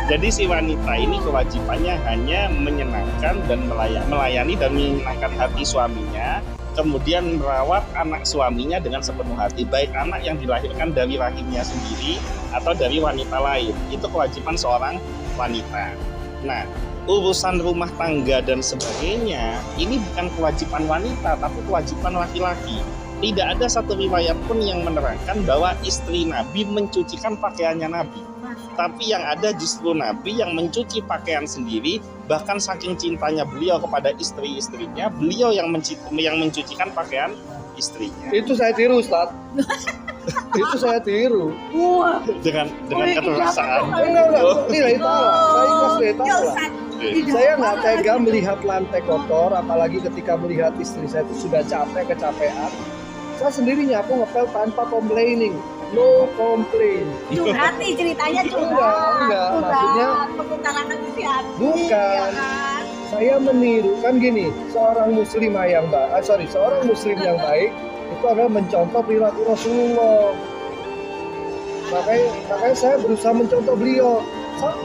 Jadi si wanita ini kewajibannya hanya menyenangkan dan melayani dan menyenangkan hati suaminya, kemudian merawat anak suaminya dengan sepenuh hati, baik anak yang dilahirkan dari rahimnya sendiri atau dari wanita lain. Itu kewajiban seorang wanita. Nah, urusan rumah tangga dan sebagainya ini bukan kewajiban wanita, tapi kewajiban laki-laki. Tidak ada satu riwayat pun yang menerangkan bahwa istri Nabi mencucikan pakaiannya Nabi. Tapi yang ada justru Nabi yang mencuci pakaian sendiri, bahkan saking cintanya beliau kepada istri-istrinya, beliau yang mencucikan pakaian istrinya. Itu saya tiru Ustaz. Itu saya tiru. Wah, Dengan keterpaksaan. Enggak. Nilai ta'ala. Saya ikhlas nilai ya ta'ala. Ustadz. Saya nggak tega melihat lantai kotor, apalagi ketika melihat istri saya itu sudah kecapean. Saya sendiri nyapu ngepel tanpa complaining, no complain. Curhat nih ceritanya, curhat. Enggak, maksudnya mengutarakan isi hati. bukan. Ya kan? Saya meniru kan gini, seorang muslim yang baik itu adalah mencontoh perilaku Rasulullah. Makanya saya berusaha mencontoh beliau.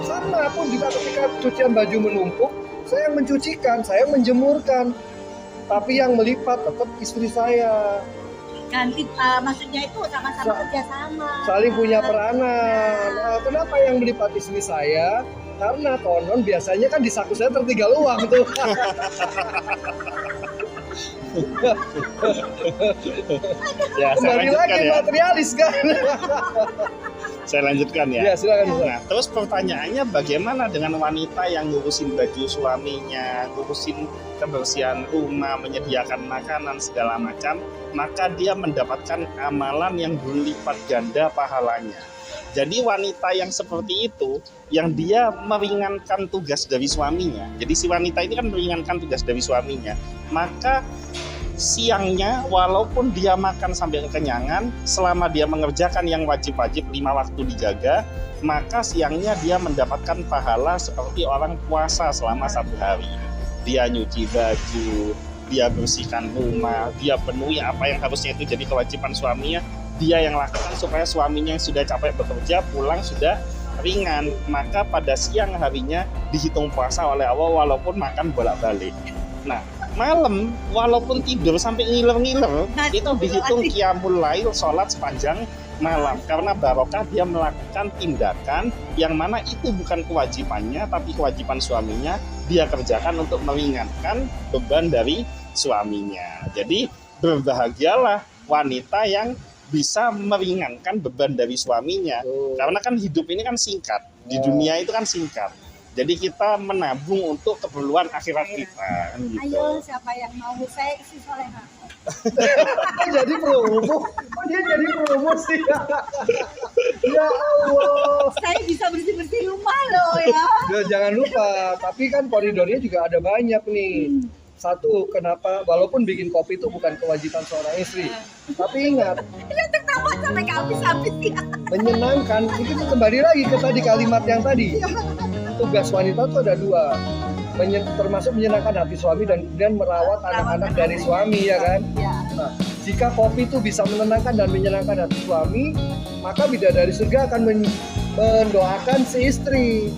Sama pun juga ketika cucian baju menumpuk, saya yang mencucikan, saya yang menjemurkan. Tapi yang melipat tetap istri saya. Ganti, maksudnya itu sama-sama kerjasama. Saling punya peranan. Nah, kenapa yang melipat istri saya? Karena konon biasanya kan di saku saya tertinggal uang tuh. Ya, saya Kembali lanjutkan lagi ya. materialis kan. Saya lanjutkan ya. Ya silakan. Nah, terus pertanyaannya bagaimana dengan wanita yang ngurusin baju suaminya, ngurusin kebersihan rumah, menyediakan makanan segala macam, maka dia mendapatkan amalan yang berlipat ganda pahalanya. Jadi wanita yang seperti itu, yang dia meringankan tugas dari suaminya, jadi si wanita ini kan meringankan tugas dari suaminya, maka siangnya walaupun dia makan sampai kekenyangan, selama dia mengerjakan yang wajib-wajib 5 waktu dijaga, maka siangnya dia mendapatkan pahala seperti orang puasa selama 1 hari. Dia nyuci baju, dia bersihkan rumah, dia penuhi apa yang harusnya itu jadi kewajiban suaminya, dia yang lakukan supaya suaminya yang sudah capek bekerja pulang sudah ringan, maka pada siang harinya dihitung puasa oleh Allah walaupun makan bolak-balik. Nah, malam walaupun tidur sampai ngiler-ngiler itu dihitung qiyamul lail, sholat sepanjang malam, karena barokah dia melakukan tindakan yang mana itu bukan kewajibannya tapi kewajiban suaminya, dia kerjakan untuk meringankan beban dari suaminya. Jadi berbahagialah wanita yang bisa meringankan beban dari suaminya, karena kan hidup ini kan singkat, di dunia itu kan singkat. Jadi kita menabung untuk keperluan akhirat kita. Gitu. Ayo, siapa yang mau? Saya isi soleha. Jadi promo, dia jadi promosi. Ya Allah. Saya bisa bersih-bersih rumah loh ya. Ya, jangan lupa, tapi kan koridornya juga ada banyak nih. Satu, kenapa walaupun bikin kopi itu bukan kewajiban seorang istri, tapi ingat, Ini tertawa sampai habis-habis ya. menyenangkan. Itu kembali lagi ke tadi kalimat yang tadi. Tugas wanita itu ada 2, termasuk menyenangkan hati suami dan kemudian merawat anak-anak dari suami, ya kan? Nah, jika kopi itu bisa menenangkan dan menyenangkan hati suami, maka bidadari surga akan mendoakan si istri.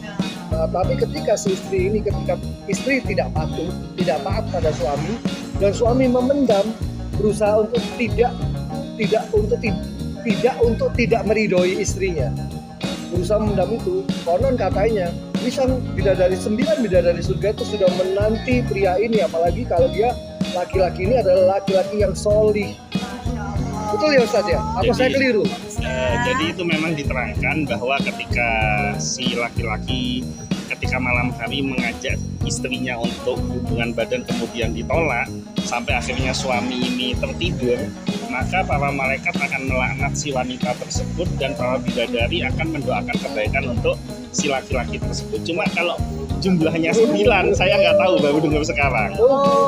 Nah, tapi ketika si istri ini, ketika istri tidak patuh, tidak taat pada suami, dan suami memendam, berusaha untuk tidak meridhoi istrinya, berusaha memendam itu, konon katanya bisa bidadari 9 bidadari surga itu sudah menanti pria ini, apalagi kalau dia laki-laki ini adalah laki-laki yang solih. Betul ya Ustaz ya? Apa saya keliru? Jadi itu memang diterangkan bahwa ketika si laki-laki ketika malam hari mengajak istrinya untuk hubungan badan kemudian ditolak sampai akhirnya suami ini tertidur, maka para malaikat akan melaknat si wanita tersebut dan para bidadari akan mendoakan kebaikan untuk si laki-laki tersebut. Cuma kalau jumlahnya 9 saya nggak tahu, baru dengar sekarang.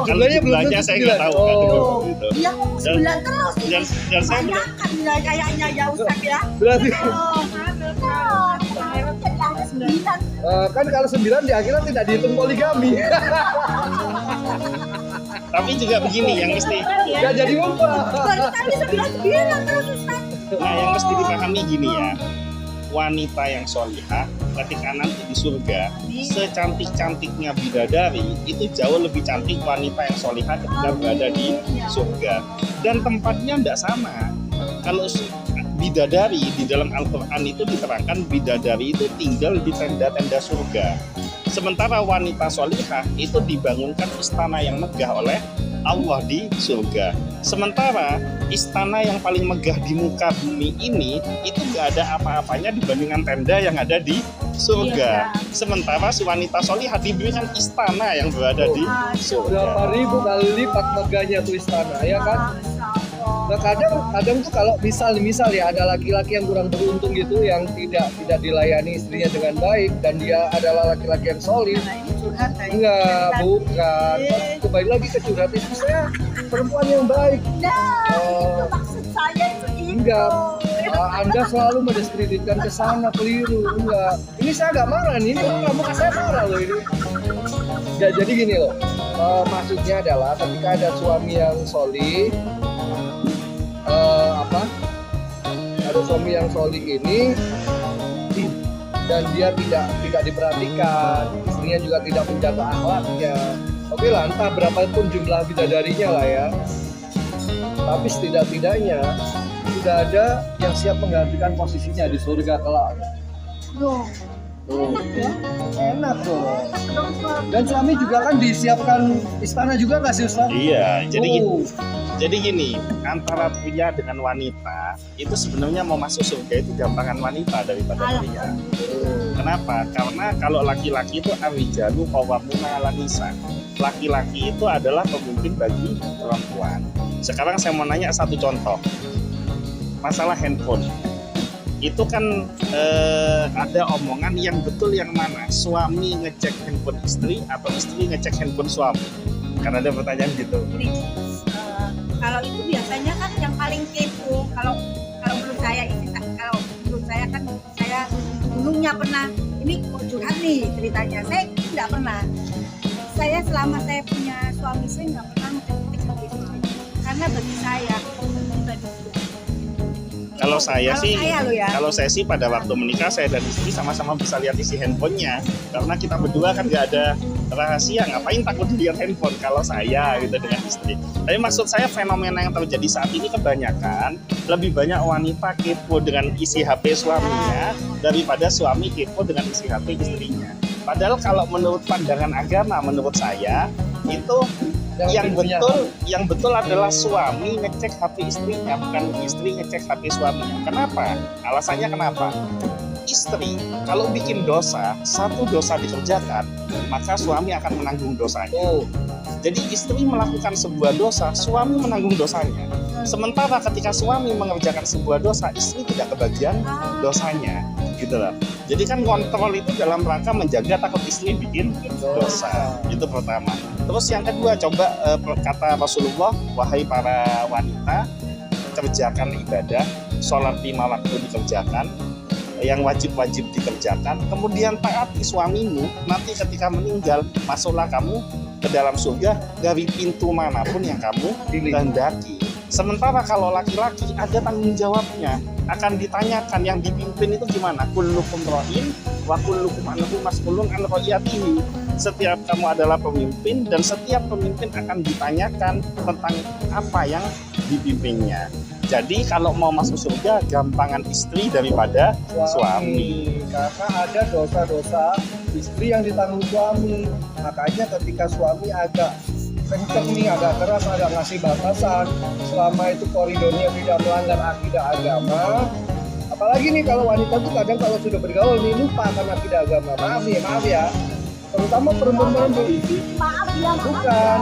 Kalau jumlahnya saya nggak tahu, nggak dengar gitu. Dia ngomong 9 terus. Dan saya Banyakan ya kayaknya ya Ustaz ya. Berarti kan kalau 9 di akhirat tidak dihitung poligami. tapi juga begini yang mesti Gak jadi umpah. Baru tadi 9 terus Ustaz. yang mesti dipahami gini ya, wanita yang solihah ketika nanti di surga, secantik-cantiknya bidadari itu jauh lebih cantik wanita yang solihah ketika berada di surga, dan tempatnya tidak sama. Kalau bidadari di dalam Al-Quran itu diterangkan bidadari itu tinggal di tenda-tenda surga, sementara wanita solihah itu dibangunkan istana yang megah oleh Allah di surga. Sementara istana yang paling megah di muka bumi ini itu gak ada apa-apanya dibandingkan tenda yang ada di surga. Sementara si wanita solihah diberikan istana yang berada di surga. Berapa ribu kali lipat megahnya tuh istana, ya kan? Nah kadang tuh kalau misal ya ada laki-laki yang kurang beruntung gitu, yang tidak dilayani istrinya dengan baik dan dia adalah laki-laki yang solid. Enggak, bukan. Kembali lagi ke curhat, istri saya perempuan yang baik. Nah, itu maksud saya itu. Enggak. Anda selalu mendiskreditkan ke sana, keliru. Enggak. Ini saya agak marah nih. Ini muka saya marah loh ini. Ya, jadi gini loh. Maksudnya adalah ketika ada suami yang solih, ada suami yang solih ini dan dia tidak diperhatikan, istrinya juga tidak menjaga akhlaknya. Oke lah, entah berapapun jumlah bidadarinya lah ya. Tapi setidak-tidaknya sudah ada yang siap menggantikan posisinya di surga kelak. Loh, enak ya. Enak loh. Dan suami juga kan disiapkan istana juga nggak sih Ustaz? Iya, Oh. jadi gini, antara pria dengan wanita itu sebenarnya mau masuk surga itu gampangan wanita daripada pria. Kenapa? Karena kalau laki-laki itu ar-rijalu qawwamuna 'alan nisa. Laki-laki itu adalah pemimpin bagi perempuan. Sekarang saya mau nanya satu contoh. Masalah handphone. Itu kan ada omongan yang betul yang mana? Suami ngecek handphone istri atau istri ngecek handphone suami? Karena ada pertanyaan gitu. Jadi, kalau itu biasanya kan yang paling kepo. Kalau menurut saya ini, kalau menurut saya kan saya dulunya pernah. Ini curhat nih ceritanya. Saya tidak pernah. Saya selama saya punya suami saya nggak pernah ngecek HP suami. Karena bagi saya pribadi. Kalau Kalau saya sih pada waktu menikah saya dan istri sama-sama bisa lihat isi handphonenya, karena kita berdua kan nggak ada rahasia, ngapain takut dilihat handphone kalau saya gitu dengan istri. Tapi maksud saya fenomena yang terjadi saat ini kebanyakan lebih banyak wanita kepo dengan isi HP suaminya daripada suami kepo dengan isi HP istrinya. Padahal kalau menurut pandangan agama, menurut saya itu yang betul adalah suami ngecek HP istrinya, bukan istri ngecek HP suaminya. Kenapa? Alasannya kenapa? Istri kalau bikin dosa, satu dosa dikerjakan, maka suami akan menanggung dosanya. Jadi istri melakukan sebuah dosa, suami menanggung dosanya. Sementara ketika suami mengerjakan sebuah dosa, istri tidak kebagian dosanya, gitu loh. Jadi kan kontrol itu dalam rangka menjaga takut istri bikin dosa. Itu pertama. Terus yang kedua, coba kata Rasulullah, wahai para wanita, kerjakan ibadah, sholat 5 waktu dikerjakan, yang wajib-wajib dikerjakan, kemudian taati suamimu, nanti ketika meninggal, masuklah kamu ke dalam surga dari pintu manapun yang kamu kehendaki. Sementara kalau laki-laki ada tanggung jawabnya, akan ditanyakan yang dipimpin itu gimana? Kullukum ra'in wa kullukum anhu mas'ulun an ra'iyatihi. Setiap kamu adalah pemimpin dan setiap pemimpin akan ditanyakan tentang apa yang dipimpinnya. Jadi kalau mau masuk surga gampangan istri daripada suami. Karena ada dosa-dosa istri yang ditanggung suami. Makanya ketika suami agak kenceng nih, agak keras, agak ngasih batasan, selama itu koridornya tidak melanggar akidah agama. Apalagi nih kalau wanita tuh kadang kalau sudah bergaul nih lupa akan akidah agama. Maaf ya. Terutama perempuan bukan,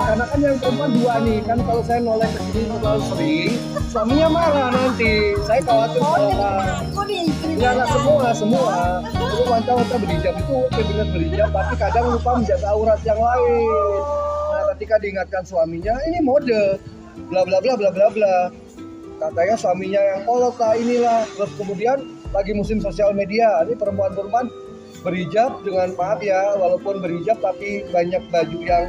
karena kan yang perempuan dua nih kan, kalau saya noleh ke sini terlalu sering, suaminya marah nanti. Saya khawatir nggak semua. Itu wanita berhijab itu benar berhijab, tapi kadang lupa menjaga aurat yang lain. Nah, ketika diingatkan suaminya, ini mode, bla bla bla bla bla bla. Katanya suaminya yang kolot lah inilah. Terus kemudian lagi musim sosial media, ini perempuan-perempuan berhijab dengan maaf ya, walaupun berhijab tapi banyak baju yang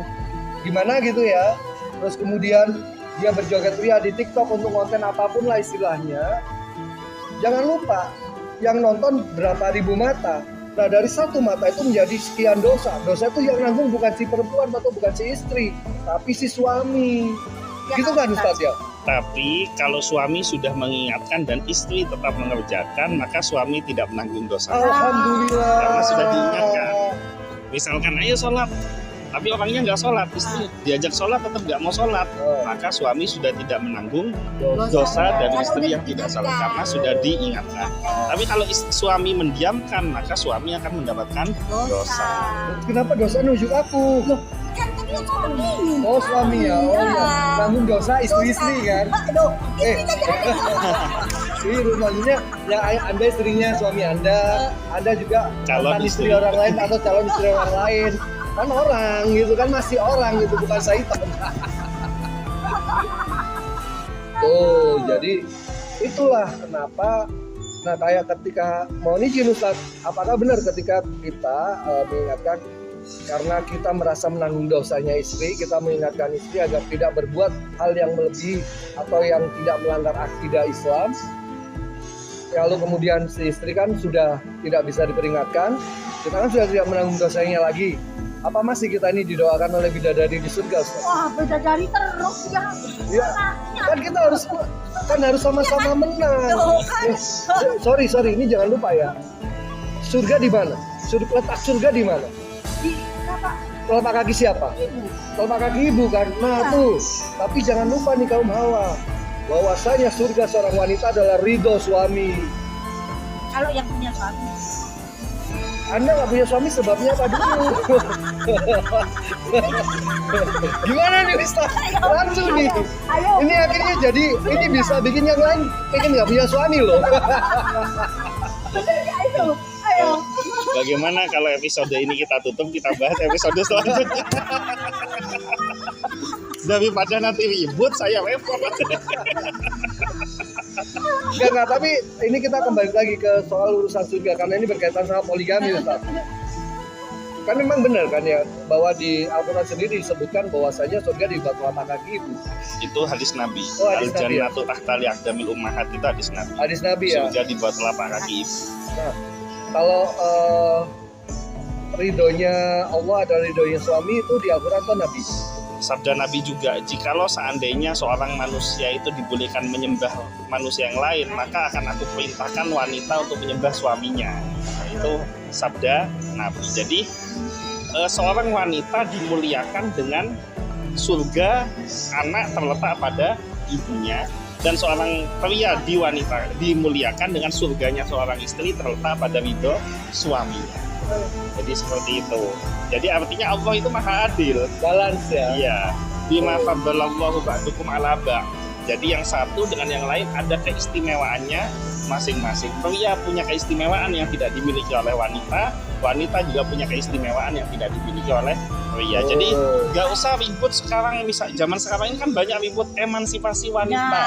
gimana gitu ya. Terus kemudian dia berjoget ria di TikTok untuk konten apapun lah istilahnya. Jangan lupa yang nonton berapa ribu mata. Nah dari satu mata itu menjadi sekian dosa. Dosa itu yang nanggung bukan si perempuan atau bukan si istri, tapi si suami. Gitu kan Ustaz ya? Tapi kalau suami sudah mengingatkan dan istri tetap mengerjakan, maka suami tidak menanggung dosa. Alhamdulillah. Karena sudah diingatkan. Misalkan ayo sholat, tapi orangnya nggak sholat, istri diajak sholat tetap nggak mau sholat, maka suami sudah tidak menanggung dosa dari istri yang tidak sholat karena sudah diingatkan. Tapi kalau suami mendiamkan, maka suami akan mendapatkan dosa. Kenapa dosa nunjuk aku? Kan tadi suami. Oh suami ya, oh ya. Tanggung dosa istri-istri kan? Ini maksudnya yang Anda istrinya suami Anda juga calon istri orang lain atau calon istri orang lain. Kan orang gitu kan, masih orang gitu, bukan syaitan. Tuh, jadi itulah kenapa Nah, kayak ketika mohon izin Ustaz, apakah benar ketika kita mengingatkan karena kita merasa menanggung dosanya istri, kita mengingatkan istri agar tidak berbuat hal yang melebihi atau yang tidak melanggar akidah Islam. Lalu kemudian si istri kan sudah tidak bisa diperingatkan, kita kan sudah tidak menanggung dosanya lagi. Apa masih kita ini didoakan oleh bidadari di surga, Ustaz? Wah, bidadari terus ya. Ya, kan kita harus sama-sama menang. Ya, sorry, ini jangan lupa ya. Surga di mana? Letak surga di mana? Di apa? Telapak kaki siapa? Ibu. Telapak kaki ibu kan? Nah tuh. Tapi jangan lupa nih kaum hawa, bahwasanya surga seorang wanita adalah ridho suami. Kalau yang punya suami. Anda nggak punya suami sebabnya apa dulu? Gimana nih Ustaz? Langsung nih. Ayo. Ini akhirnya jadi ini bisa bikin yang lain pengen nggak punya suami loh. Ayo. Bagaimana kalau episode ini kita tutup, kita bahas episode selanjutnya. Daripada nanti ribut, saya repot. Enggak, tapi ini kita kembali lagi ke soal urusan surga karena ini berkaitan sama poligami Ustaz. Kan memang benar kan ya bahwa di Al-Quran sendiri disebutkan bahwasanya surga di bawah telapak kaki ibu. Itu hadis Nabi. Oh, hadis Nabi, ya? Al-Jannatu tahta li'aqdamil ummahat, itu hadis Nabi. Hadis Nabi ya. Surga di bawah telapak kaki ibu. Nah, kalau ridhonya Allah adalah ridhonya suami itu di Al-Quran atau Nabi? Sabda Nabi juga, jikalau seandainya seorang manusia itu dibolehkan menyembah manusia yang lain, maka akan aku perintahkan wanita untuk menyembah suaminya. Nah, itu sabda Nabi. Jadi seorang wanita dimuliakan dengan surga anak terletak pada ibunya, dan seorang pria wanita dimuliakan dengan surganya seorang istri terletak pada ridho suaminya. Jadi seperti itu. Jadi artinya Allah itu maha adil, Balance ya. iya. Bima faddalallahu ba'dukum ala ba'. Jadi yang satu dengan yang lain ada keistimewaannya masing-masing. Pria punya keistimewaan yang tidak dimiliki oleh wanita, wanita juga punya keistimewaan yang tidak dimiliki oleh pria. Jadi nggak usah ribut sekarang, misal zaman sekarang ini kan banyak ribut emansipasi wanita.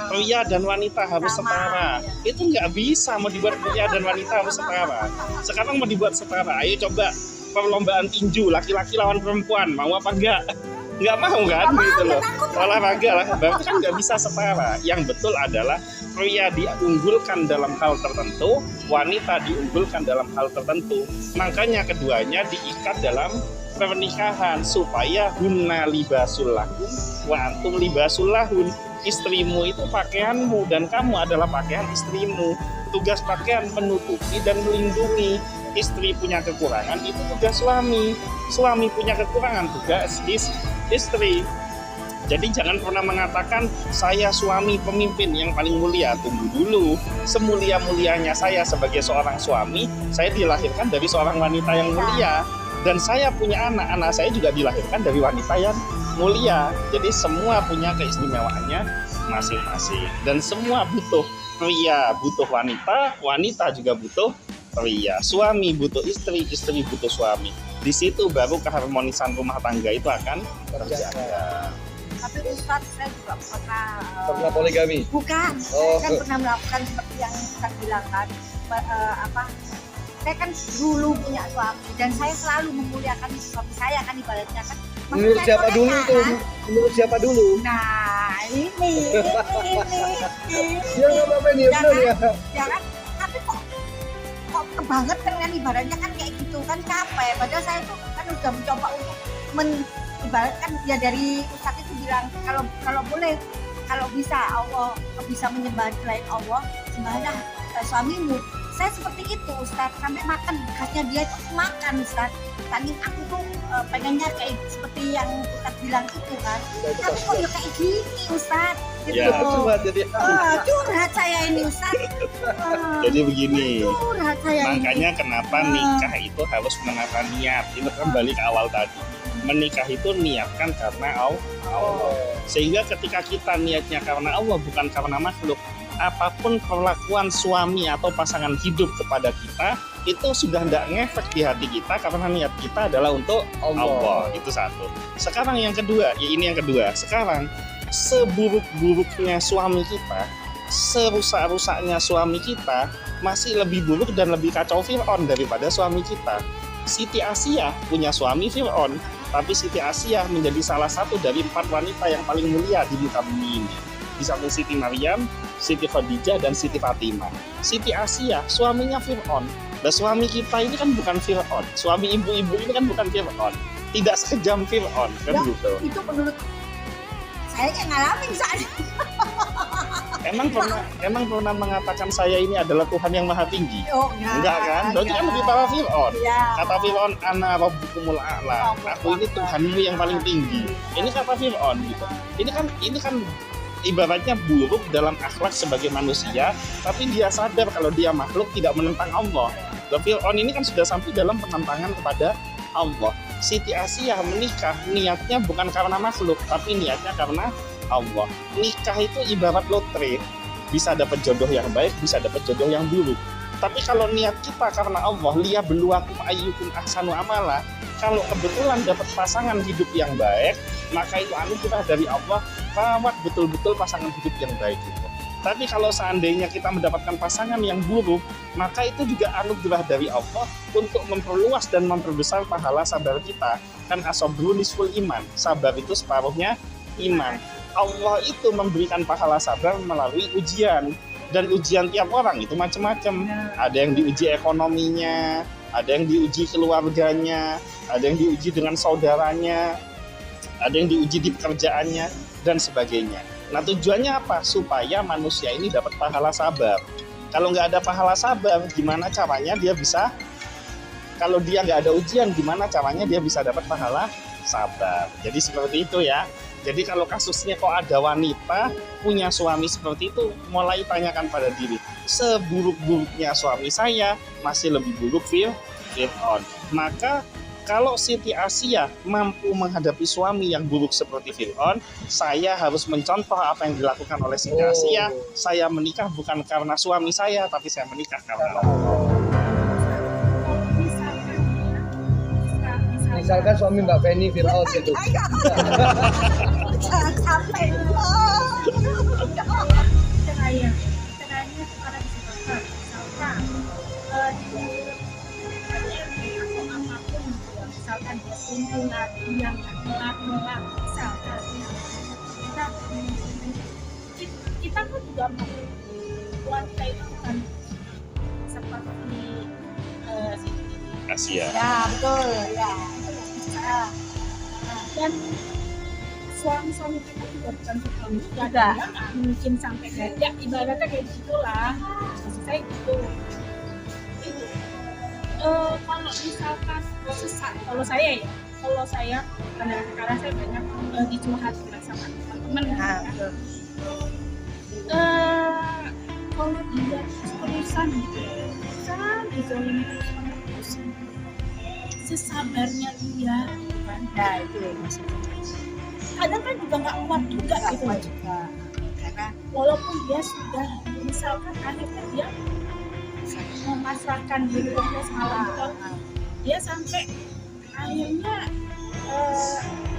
Pria dan wanita harus Sama, setara. Itu nggak bisa mau dibuat pria dan wanita harus setara. Sekarang mau dibuat setara. Ayo coba perlombaan tinju laki-laki lawan perempuan, mau apa enggak? Nggak mau kan gitu loh. Olahraga lah, berarti kan nggak bisa setara. Yang betul adalah pria diunggulkan dalam hal tertentu, wanita diunggulkan dalam hal tertentu. Makanya keduanya diikat dalam pernikahan supaya hunna libasul lakum wa antum libasul lahun. Istrimu itu pakaianmu dan kamu adalah pakaian istrimu. Tugas pakaian menutupi dan melindungi. Istri punya kekurangan, itu tugas suami. Suami punya kekurangan, tugas istri. Jadi jangan pernah mengatakan saya suami pemimpin yang paling mulia. Tunggu dulu. Semulia-mulianya saya sebagai seorang suami, saya dilahirkan dari seorang wanita yang mulia. Dan saya punya anak saya juga dilahirkan dari wanita yang mulia. Jadi semua punya keistimewaannya masing-masing. Dan semua butuh, pria butuh wanita, wanita juga butuh pria. Suami butuh istri, istri butuh suami. Di situ baru keharmonisan rumah tangga itu akan terjaga. Tapi Ustaz, saya juga Pernah poligami? bukan, saya kan pernah melakukan seperti yang Ustaz bilang kan, saya kan dulu punya suami dan saya selalu memuliakan suami saya kan, ibaratnya kan. Menurut Maksudnya siapa dulu soalnya tuh? kan, Menurut siapa dulu? nah ini. Ya nggak apa-apa nih, benar ya. Ya kan, tapi kok banget kan ibaratnya kan kayak gitu kan, capek. Padahal saya tuh kan udah mencoba untuk ibaratkan ya, dari Ustaz itu bilang kalau boleh, kalau bisa Allah bisa menyembah selain Allah, sembahlah suamimu. Saya seperti itu Ustaz, sampai makan khasnya dia itu makan Ustaz. Tadi aku tuh pengennya kayak seperti yang Ustaz bilang itu kan, tapi kok ya kayak gini Ustaz gitu. Ya, curhat jadi. Curhat saya ini Ustaz. Jadi begini. Curhat saya Makanya ini. kenapa nikah itu harus menata niat. Itu kembali ke awal tadi. Menikah itu niatkan karena Allah. Sehingga ketika kita niatnya karena Allah, bukan karena makhluk, apapun perlakuan suami atau pasangan hidup kepada kita itu sudah tidak ngefek di hati kita karena niat kita adalah untuk Allah. Itu satu. Sekarang yang kedua, ya ini yang kedua. Sekarang seburuk-buruknya suami kita, serusak-rusaknya suami kita, masih lebih buruk dan lebih kacau Fir'aun daripada suami kita. Siti Asia punya suami Fir'aun, tapi Siti Asia menjadi salah satu dari 4 wanita yang paling mulia di muka bumi ini. Di samping Siti Maryam, Siti Khadijah, dan Siti Fatimah. Siti Asia suaminya Fir'aun. Dan suami kita ini kan bukan Fir'aun. Suami ibu-ibu ini kan bukan Fir'aun. Tidak sekejam Fir'aun kan Ya, gitu. Itu menurut saya yang ngalamin soalnya. Emang pernah mengatakan saya ini adalah Tuhan yang maha tinggi? Oh, Enggak kan? Berarti kan lebih parah Fir'aun. Ya. Kata Fir'aun, ana rabbukumul a'la. Aku ini Tuhanmu yang paling tinggi. Ini kata Fir'aun gitu. Ini kan ibaratnya buruk dalam akhlak sebagai manusia, tapi dia sadar kalau dia makhluk tidak menentang Allah. Dan Fir'aun ini kan sudah sampai dalam penentangan kepada Allah. Siti Asia menikah niatnya bukan karena makhluk, tapi niatnya karena Allah. Nikah itu ibarat lotre, bisa dapat jodoh yang baik, bisa dapat jodoh yang buruk. Tapi kalau niat kita karena Allah, liyabluwakum ayyukum ahsanu amala, kalau kebetulan dapat pasangan hidup yang baik, maka itu anugerah dari Allah, rawat betul-betul pasangan hidup yang baik itu. Tapi kalau seandainya kita mendapatkan pasangan yang buruk, maka itu juga anugerah dari Allah untuk memperluas dan memperbesar pahala sabar kita. Kan as-sabru nisful iman, sabar itu separuhnya iman. Allah itu memberikan pahala sabar melalui ujian, dan ujian tiap orang itu macam-macam. Ada yang diuji ekonominya, ada yang diuji keluarganya, ada yang diuji dengan saudaranya, ada yang diuji di pekerjaannya, dan sebagainya. Nah, tujuannya apa? Supaya manusia ini dapat pahala sabar. Kalau nggak ada pahala sabar, gimana caranya dia bisa, kalau dia nggak ada ujian, gimana caranya dia bisa dapat pahala sabar. Jadi seperti itu ya. Jadi kalau kasusnya kok ada wanita punya suami seperti itu, mulai tanyakan pada diri, seburuk-buruknya suami saya masih lebih buruk Fir'aun. Maka kalau Siti Asia mampu menghadapi suami yang buruk seperti Fir'aun, saya harus mencontoh apa yang dilakukan oleh Siti Asia. Saya menikah bukan karena suami saya, tapi saya menikah karena Allah. Misalkan suami Mbak Feni Fir'aun gitu. Jangan sampai. Caranya sekarang disebutkan misalkan atau apapun, misalkan dia selingkuh lagi yang nolak, misalkan kita kan juga mau wanita itu kan seperti Asia. Ya, betul. Ya. Dan suami-suami kita juga bukan suami Juga. dia nggak mungkin sampai kayak ya ibaratnya kayak gitulah, maksud saya gitu. Kalau misalkan sesak, kalau saya karena saya banyak dicurhat sama teman-teman Nah, kan. betul. Kalau dia terusan gitu, dizolimi terus, sesabarnya dia kan. Nah, itu maksudnya. Kadang kan juga nggak kuat juga Nggak gitu. kuat juga. Karena Walaupun dia sudah misalkan akhirnya dia memasrahkan diri dia semalam itu, dia sampai akhirnya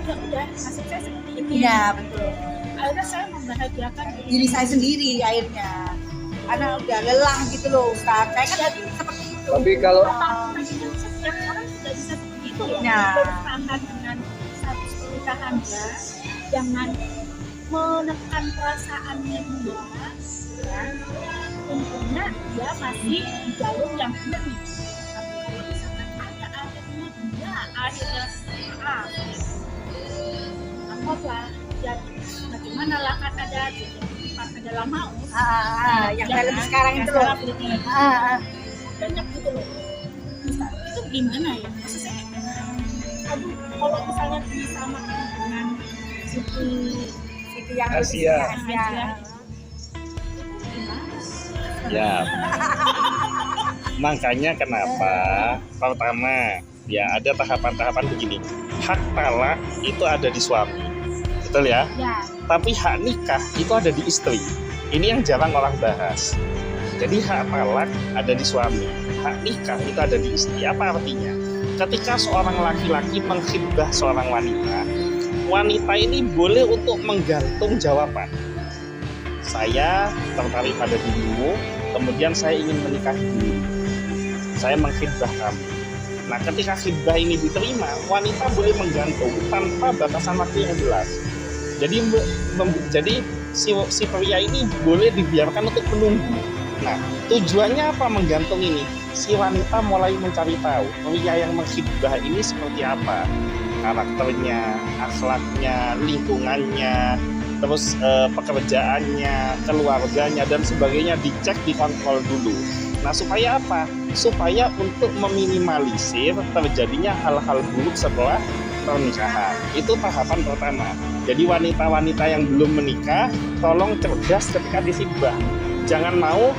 ya udah nasib saya seperti ini. ya betul. Akhirnya saya membahagiakan Diri saya sendiri akhirnya. Karena udah lelah gitu loh, Ustaz. Saya kan seperti itu. Tapi kalau Setiap orang sudah bisa seperti itu ya. Nah. Bertahan dengan status pernikahannya, jangan menekan perasaannya dia, ya. Untungnya dia masih di jalur yang benar nih. Tapi kalau misalkan ada akhirnya dia akhirnya apa jadi bagaimana lah kan ada tempat adalah mau Yang dalam sekarang itu loh. banyak gitu loh. Itu gimana ya? Maksud saya, aduh, kalau misalnya disamakan dengan Siti yang Asia. Ya. Makanya kenapa pertama ya ada tahapan-tahapan begini. Hak talak itu ada di suami. Betul ya? Ya, Tapi hak nikah itu ada di istri. Ini yang jarang orang bahas. Jadi hak talak ada di suami, hak nikah itu ada di istri. Apa artinya? Ketika seorang laki-laki mengkhidbah seorang wanita, wanita ini boleh untuk menggantung jawaban. Saya tertarik pada dirimu, kemudian saya ingin menikahi dulu, saya mengkhidbah kamu. Nah, ketika khidbah ini diterima, wanita boleh menggantung tanpa batasan waktu yang jelas. Jadi si pria ini boleh dibiarkan untuk menunggu. Nah, tujuannya apa menggantung ini? Si wanita mulai mencari tahu pria yang mengkhidbah ini seperti apa, karakternya, akhlaknya, lingkungannya, terus pekerjaannya, keluarganya dan sebagainya dicek, dikontrol dulu. Nah, supaya apa? Supaya untuk meminimalisir terjadinya hal-hal buruk setelah pernikahan. Itu tahapan pertama. Jadi wanita-wanita yang belum menikah, tolong cerdas ketika disibah. Jangan mau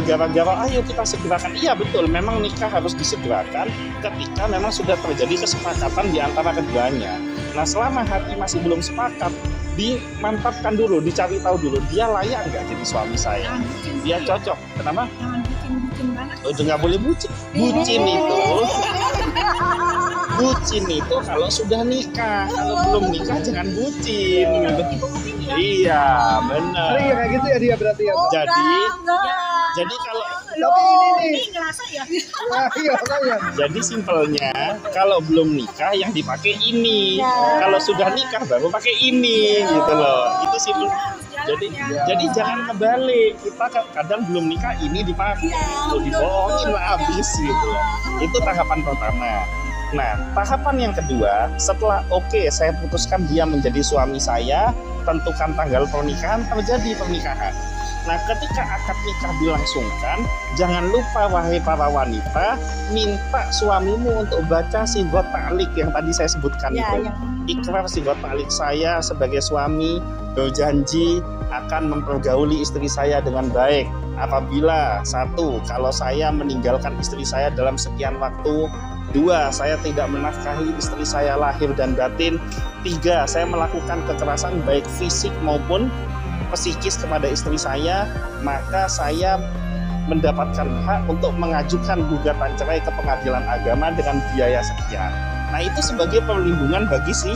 gara-gara ayo kita segerakan. Iya betul, memang nikah harus disegerakan ketika memang sudah terjadi kesepakatan di antara keduanya. Nah, selama hati masih belum sepakat, dimantapkan dulu, dicari tahu dulu dia layak nggak jadi suami saya, dia cocok. Kenapa? Jangan bucin banget. Oh, itu nggak boleh bucin. Bucin itu kalau sudah nikah. Kalau belum nikah jangan bucin. Itu opini ya. Iya, benar. Sering ya kayak gitu ya dia berarti ya. Jadi kalau Ini ngerasa ya. Nah, iya makanya. jadi simpelnya kalau belum nikah yang dipakai ini. Kalau sudah nikah baru pakai ini gitu loh. Itu simpel. Jadi jangan kebalik. Kita kadang belum nikah ini dipakai, dibohongin lah habis gitu. Itu tahapan pertama. Nah, tahapan yang kedua, setelah saya putuskan dia menjadi suami saya, tentukan tanggal pernikahan, terjadi pernikahan. Nah, ketika akad nikah dilangsungkan, jangan lupa wahai para wanita, minta suamimu untuk baca sigot ta'liq yang tadi saya sebutkan itu. Ikrar sigot ta'liq, saya sebagai suami berjanji akan mempergauli istri saya dengan baik. Apabila 1, kalau saya meninggalkan istri saya dalam sekian waktu. 2, saya tidak menafkahi istri saya lahir dan batin. 3, saya melakukan kekerasan baik fisik maupun psikis kepada istri saya, maka saya mendapatkan hak untuk mengajukan gugatan cerai ke pengadilan agama dengan biaya sekian. Nah, itu sebagai perlindungan bagi si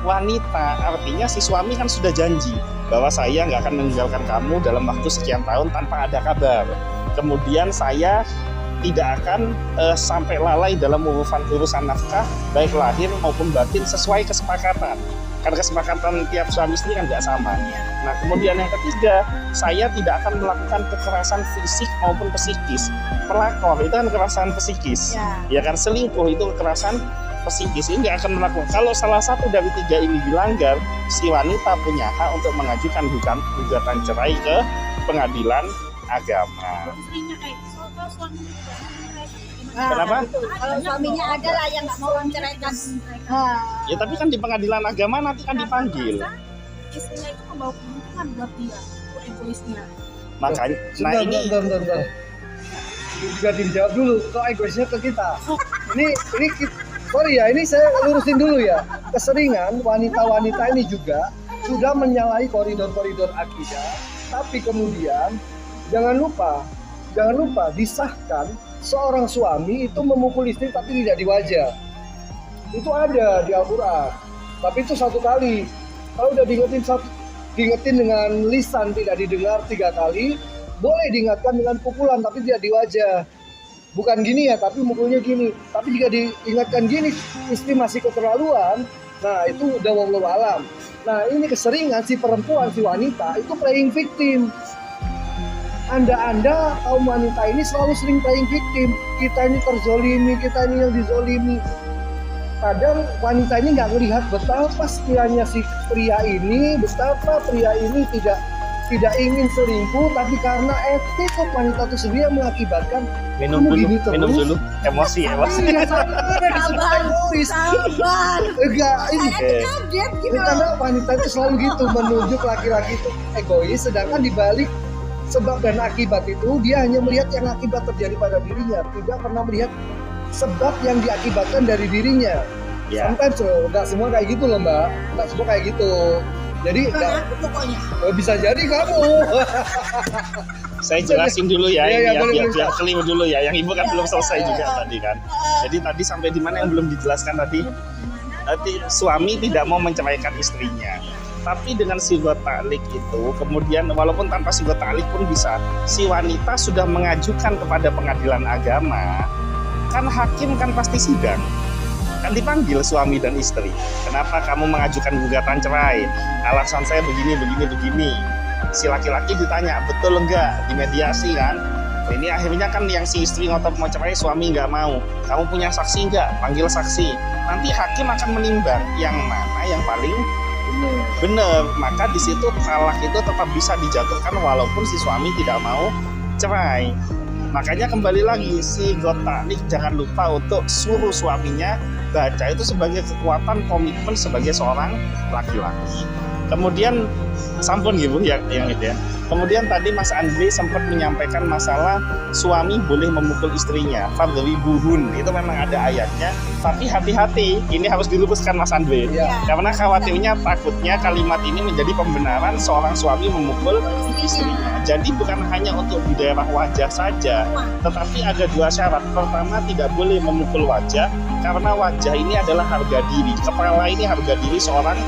wanita. Artinya si suami kan sudah janji bahwa saya nggak akan meninggalkan kamu dalam waktu sekian tahun tanpa ada kabar. Kemudian saya tidak akan sampai lalai dalam urusan nafkah baik lahir maupun batin sesuai kesepakatan. Karena kesepakatan tiap suami istri kan nggak sama. Nah, kemudian yang ketiga, saya tidak akan melakukan kekerasan fisik maupun psikis. Pelakor itu kan kekerasan psikis, ya kan, selingkuh itu kekerasan psikis. Ini nggak akan melakukan. Kalau salah satu dari 3 ini dilanggar, si wanita punya hak untuk mengajukan gugatan cerai ke pengadilan agama. Kenapa? Kalau suaminya ada lah yang nggak mau menceraikan. Ya tapi kan di pengadilan agama nanti kan dipanggil. Istrinya itu membawa keuntungan buat dia, egoisnya. Makanya, nah ini Bentar. Juga dijawab dulu, kok egoisnya ke kita. Ini sorry ya, ini saya lurusin dulu ya. Keseringan wanita-wanita ini juga sudah menyalahi koridor-koridor akidah, tapi kemudian jangan lupa disahkan seorang suami itu memukul istri tapi tidak di wajah. Itu ada di Al-Quran. Tapi itu 1 kali. Kalau udah diingetin dengan lisan tidak didengar 3 kali, boleh diingatkan dengan pukulan tapi tidak di wajah. Bukan gini ya, tapi mukulnya gini. Tapi jika diingatkan gini, istri masih keterlaluan, nah itu udah wallahu alam. Nah, ini keseringan si perempuan, si wanita itu playing victim. Anda kaum wanita ini selalu sering playing victim. Kita ini terzolimi, kita ini yang dizolimi. Kadang wanita ini nggak melihat betapa setianya si pria ini, betapa pria ini tidak ingin selingkuh, tapi karena attitude wanita itu sendiri yang mengakibatkan minum dulu, emosi. Sabar. Enggak, ini Kaget gitu. karena wanita itu selalu gitu, menunjuk laki-laki itu egois, sedangkan dibalik sebab dan akibat itu dia hanya melihat yang akibat terjadi pada dirinya, tidak pernah melihat sebab yang diakibatkan dari dirinya. Sometimes nggak semua kayak gitu loh mbak, nggak semua kayak gitu. Jadi Pokoknya. Bisa jadi kamu. Saya jelasin dulu ya, Iya, ini boleh. biar clear dulu ya. Yang ibu kan belum selesai juga tadi kan. Jadi tadi sampai di mana yang belum dijelaskan tadi? Nanti suami tidak mau menceraikan istrinya. Tapi dengan sigot ta'liq itu, kemudian walaupun tanpa sigot ta'liq pun bisa, si wanita sudah mengajukan kepada pengadilan agama, kan hakim kan pasti sidang, kan dipanggil suami dan istri. Kenapa kamu mengajukan gugatan cerai? Alasan saya begini. Si laki-laki ditanya, betul enggak? Dimediasi kan? Ini akhirnya kan yang si istri ngotot mau cerai, suami nggak mau. Kamu punya saksi nggak? Panggil saksi. Nanti hakim akan menimbang yang mana yang paling benar. Maka di situ talak itu tetap bisa dijatuhkan walaupun si suami tidak mau cerai. Makanya kembali lagi si ta'liq jangan lupa untuk suruh suaminya baca, itu sebagai kekuatan komitmen sebagai seorang laki-laki. Kemudian sampun gitu yang itu ya. Kemudian tadi Mas Andre sempat menyampaikan masalah suami boleh memukul istrinya, fadribuhun, itu memang ada ayatnya. Tapi hati-hati, ini harus diluruskan Mas Andre, karena khawatirnya takutnya kalimat ini menjadi pembenaran seorang suami memukul istrinya. Jadi bukan hanya untuk di daerah wajah saja, tetapi ada dua syarat. Pertama, tidak boleh memukul wajah, karena wajah ini adalah harga diri, kepala ini harga diri seorang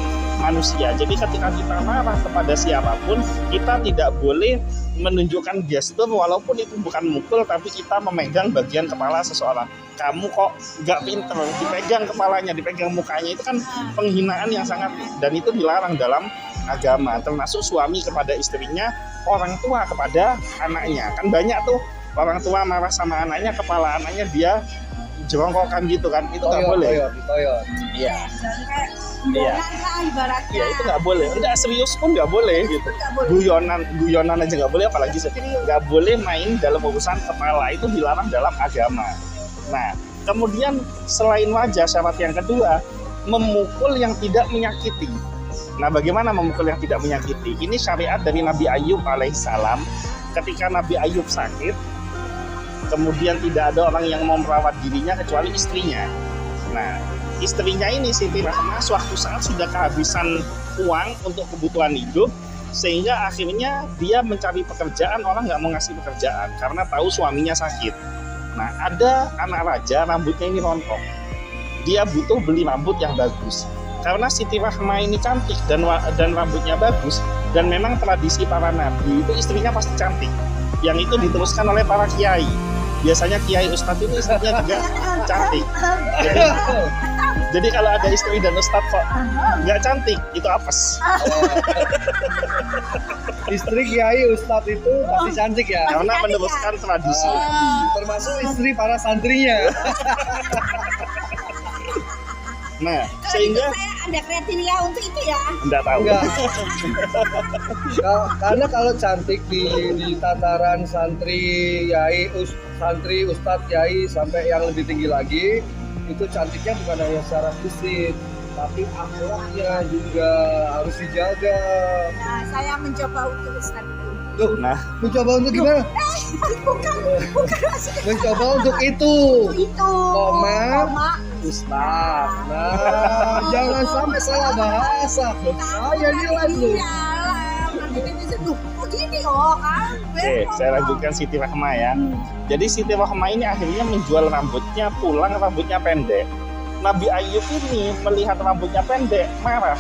manusia. Jadi ketika kita marah kepada siapapun, kita tidak boleh menunjukkan gestur walaupun itu bukan mukul, tapi kita memegang bagian kepala seseorang. Kamu kok nggak pinter, dipegang kepalanya, dipegang mukanya, itu kan penghinaan yang sangat, dan itu dilarang dalam agama, termasuk suami kepada istrinya, orang tua kepada anaknya. Kan banyak tuh orang tua marah sama anaknya, kepala anaknya dia jerongkokan gitu kan, itu nggak boleh. Iya. Iya. Ya itu nggak boleh. Enggak, serius pun nggak boleh gitu. Guyonan aja nggak boleh, apalagi nggak boleh main dalam urusan kepala, itu dilarang dalam agama. Nah, kemudian selain wajah, syarat yang kedua, memukul yang tidak menyakiti. Nah, bagaimana memukul yang tidak menyakiti? Ini syariat dari Nabi Ayub alaihissalam. Ketika Nabi Ayub sakit, kemudian tidak ada orang yang mau merawat dirinya kecuali istrinya. Nah, istrinya ini Siti Rahmah suatu saat sudah kehabisan uang untuk kebutuhan hidup, sehingga akhirnya dia mencari pekerjaan, orang nggak mau ngasih pekerjaan karena tahu suaminya sakit. Nah, ada anak raja, rambutnya ini rontok, dia butuh beli rambut yang bagus karena Siti Rahmah ini cantik dan rambutnya bagus, dan memang tradisi para nabi itu istrinya pasti cantik, yang itu diteruskan oleh para kiai. Biasanya kiai ustadz itu istrinya juga cantik. Jadi kalau ada istri dan ustadz kok nggak cantik, itu apes. Istri kiai ustadz itu pasti cantik ya, Karena meneruskan tradisi. termasuk istri para santrinya. Nah, sehingga Ada kriteria untuk itu ya. enggak tahu. Enggak. Karena kalau cantik di tataran santri, yai, santri, ustadz, yai sampai yang lebih tinggi lagi, itu cantiknya bukan hanya secara fisik, tapi akhlaknya juga harus dijaga. Nah, saya mencoba untuk Ustaz itu. Tuh, Nah, mencoba untuk gimana? Bukan maksudnya Mencoba untuk itu. itu. Koma. Ustaz. Nah, jangan sampai salah bahasa. Saya nilai lu. Iyalah, nanti bisa tuh. Oh gini kan. oke, saya lanjutkan Siti Rahmah ya. Jadi Siti Rahmah ini akhirnya menjual rambutnya, pulang rambutnya pendek. Nabi Ayub ini melihat rambutnya pendek, marah.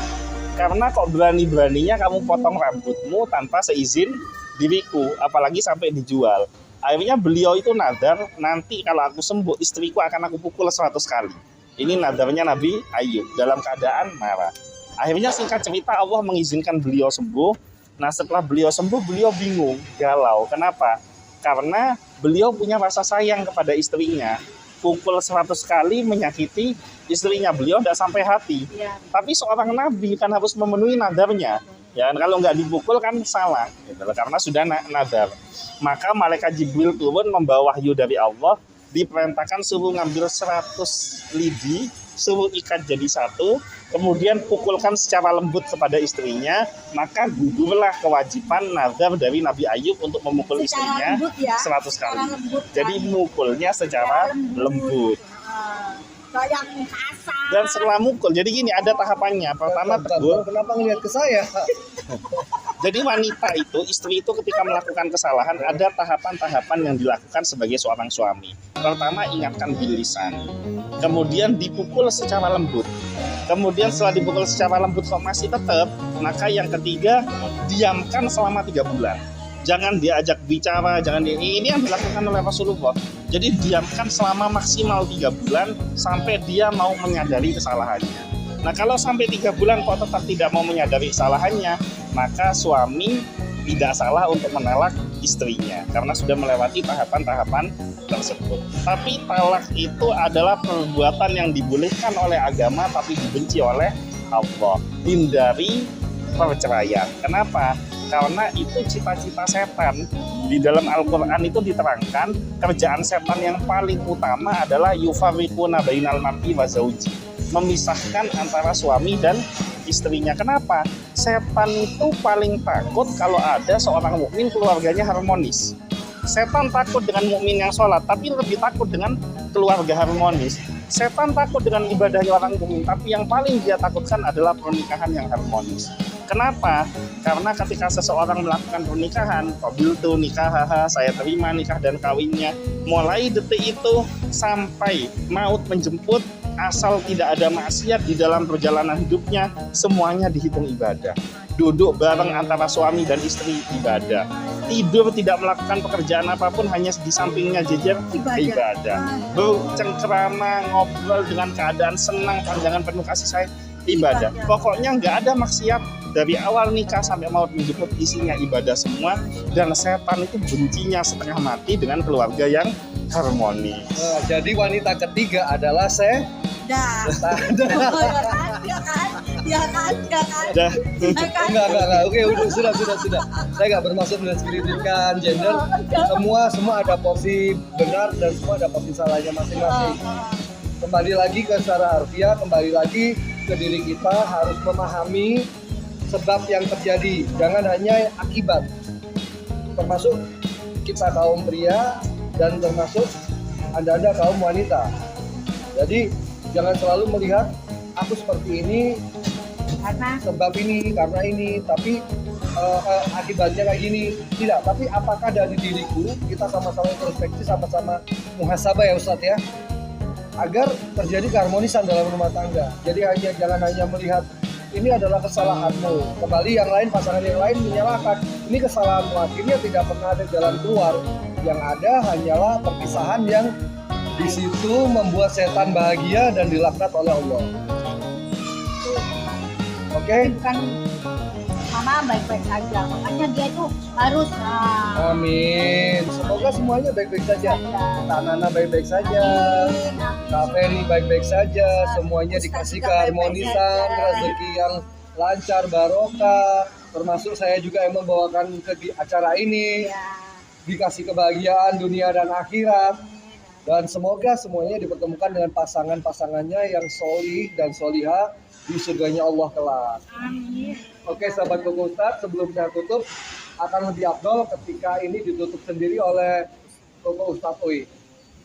Karena kok berani-beraninya kamu potong rambutmu tanpa seizin diriku, apalagi sampai dijual. Akhirnya beliau itu nadar, nanti kalau aku sembuh, istriku akan aku pukul 100 kali. Ini nadarnya Nabi Ayub dalam keadaan marah. Akhirnya singkat cerita, Allah mengizinkan beliau sembuh. Nah, setelah beliau sembuh, beliau bingung, galau. Kenapa? Karena beliau punya rasa sayang kepada istrinya. Pukul 100 kali menyakiti istrinya, beliau tidak sampai hati. Ya. Tapi seorang nabi kan harus memenuhi nadarnya. Ya, kalau nggak dipukul kan salah, gitu, karena sudah nadar. Maka malaikat Jibril turun membawa wahyu dari Allah, diperintahkan suruh ngambil 100 lidi, suruh ikat jadi satu, kemudian pukulkan secara lembut kepada istrinya, maka gugurlah kewajiban nazar dari Nabi Ayub untuk memukul Secara istrinya lembut ya. 100 Secara kali. lembut, kan? Jadi mukulnya secara lembut. Yang kasar. Dan setelah mukul, jadi gini, ada tahapannya. Pertama tegur. Kenapa ngeliat ke saya? Jadi wanita itu, istri itu ketika melakukan kesalahan, ada tahapan-tahapan yang dilakukan sebagai seorang suami. Pertama, ingatkan bil lisan. Kemudian dipukul secara lembut. Kemudian setelah dipukul secara lembut kok masih tetap, maka yang ketiga, diamkan selama 3 bulan. Jangan diajak bicara, ini yang dilakukan oleh Rasulullah. Jadi diamkan selama maksimal 3 bulan sampai dia mau menyadari kesalahannya. Nah kalau sampai 3 bulan kok tetap tidak mau menyadari kesalahannya, maka suami tidak salah untuk menolak istrinya karena sudah melewati tahapan-tahapan tersebut. Tapi talak itu adalah perbuatan yang dibolehkan oleh agama tapi dibenci oleh Allah. Hindari perceraian. Kenapa? Karena itu cita-cita setan. Di dalam Al-Quran itu diterangkan kerjaan setan yang paling utama adalah yufarriquna bainal mar'i wa zauji, memisahkan antara suami dan istrinya. Kenapa? Setan itu paling takut kalau ada seorang mukmin keluarganya harmonis. Setan takut dengan mukmin yang sholat, tapi lebih takut dengan keluarga harmonis. Setan takut dengan ibadahnya orang mukmin, tapi yang paling dia takutkan adalah pernikahan yang harmonis. Kenapa? Karena ketika seseorang melakukan pernikahan, qabiltu nikahaha, saya terima nikah dan kawinnya, mulai detik itu sampai maut menjemput, asal tidak ada maksiat di dalam perjalanan hidupnya, semuanya dihitung ibadah. Duduk bareng antara suami dan istri, ibadah. Tidur tidak melakukan pekerjaan apapun, hanya di sampingnya jejer, ibadah. Bercengkerama, ngobrol dengan keadaan senang, pandangan penuh kasih sayang, ibadah. Pokoknya nggak ada maksiat dari awal nikah sampai maut menjemput, isinya ibadah semua. Dan setan itu bencinya setengah mati dengan keluarga yang harmonis. Nah, jadi wanita ketiga adalah Dah. Ya kan. Dah. Enggak. Oke, sudah. Saya nggak bermaksud mendiskreditkan gender. Semua ada porsi benar dan semua ada porsi salahnya masing-masing. Kembali lagi ke secara harfiah, kembali lagi ke diri kita, harus memahami sebab yang terjadi, jangan hanya akibat. Termasuk kita kaum pria dan termasuk Anda kaum wanita. Jadi jangan selalu melihat aku seperti ini Karena sebab ini, karena ini, tapi akibatnya kayak gini. Tidak, tapi apakah dari diriku kita sama-sama introspeksi, sama-sama muhasabah ya Ustadz ya, agar terjadi keharmonisan dalam rumah tangga. Jadi jangan hanya melihat ini adalah kesalahanmu, kembali yang lain, pasangan yang lain menyalahkan ini kesalahanmu, akhirnya tidak pernah ada jalan keluar. Yang ada hanyalah perpisahan yang di situ membuat setan bahagia dan dilaknat oleh Allah. Oke? bukan mama baik-baik saja, makanya dia itu harus Amin. Semoga semuanya baik-baik saja. Kak Nana baik-baik saja, Kak Ferry baik-baik saja, semuanya dikasih keharmonisan, rezeki yang lancar, barokah. Termasuk saya juga yang membawakan ke acara ini, dikasih kebahagiaan dunia dan akhirat. Dan semoga semuanya dipertemukan dengan pasangan-pasangannya yang solih dan solihah di surganya Allah kelak. Amin. Oke sahabat Koko Ustadz, sebelum saya tutup, akan lebih afdol ketika ini ditutup sendiri oleh Koko Ustadz Oi.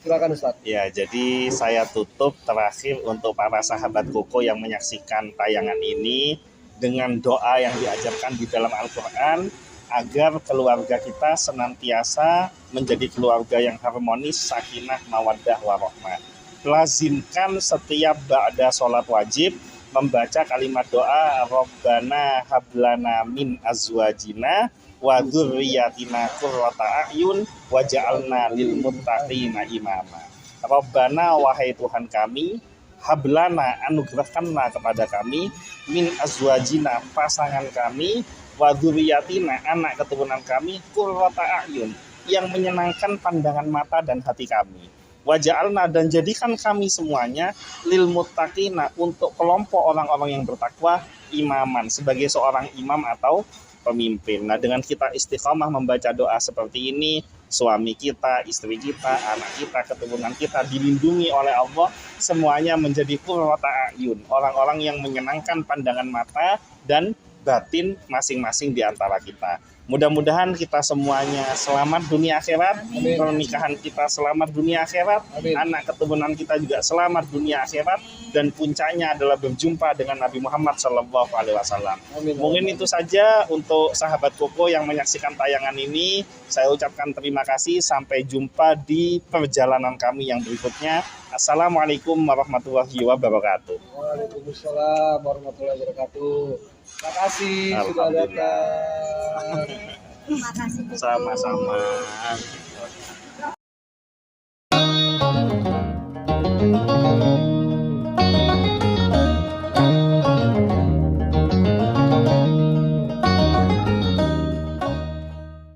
Silakan Ustadz. Ya, jadi saya tutup terakhir untuk para sahabat Koko yang menyaksikan tayangan ini dengan doa yang diajarkan di dalam Al-Quran, agar keluarga kita senantiasa menjadi keluarga yang harmonis, sakinah, mawaddah, warahmah. Lazimkan setiap ba'da sholat wajib membaca kalimat doa Rabbana hablana min azwajina wa dzurriyyatina qurrata a'yun waj'alna lil muttaqina imama. Rabbana, wahai Tuhan kami, hablana, anugerahkanlah kepada kami, min azwajina, pasangan kami, wa dzurriyyatina, anak keturunan kami, qurrata a'yun, yang menyenangkan pandangan mata dan hati kami. Waja'alna, dan jadikan kami semuanya lil muttaqina, untuk kelompok orang-orang yang bertakwa, imaman, sebagai seorang imam atau pemimpin. Nah, dengan kita istiqomah membaca doa seperti ini, suami kita, istri kita, anak kita, keturunan kita dilindungi oleh Allah, semuanya menjadi qurrata a'yun, orang-orang yang menyenangkan pandangan mata dan batin masing-masing di antara kita. Mudah-mudahan kita semuanya selamat dunia akhirat, Amin. pernikahan kita selamat dunia akhirat, Amin. anak keturunan kita juga selamat dunia akhirat, dan puncaknya adalah berjumpa dengan Nabi Muhammad SAW. Amin. Mungkin itu saja untuk sahabat Koko yang menyaksikan tayangan ini. Saya ucapkan terima kasih, sampai jumpa di perjalanan kami yang berikutnya. Assalamualaikum warahmatullahi wabarakatuh. Waalaikumsalam warahmatullahi wabarakatuh. Terima kasih sudah Alhamdulillah. datang. Terima kasih. Sama-sama.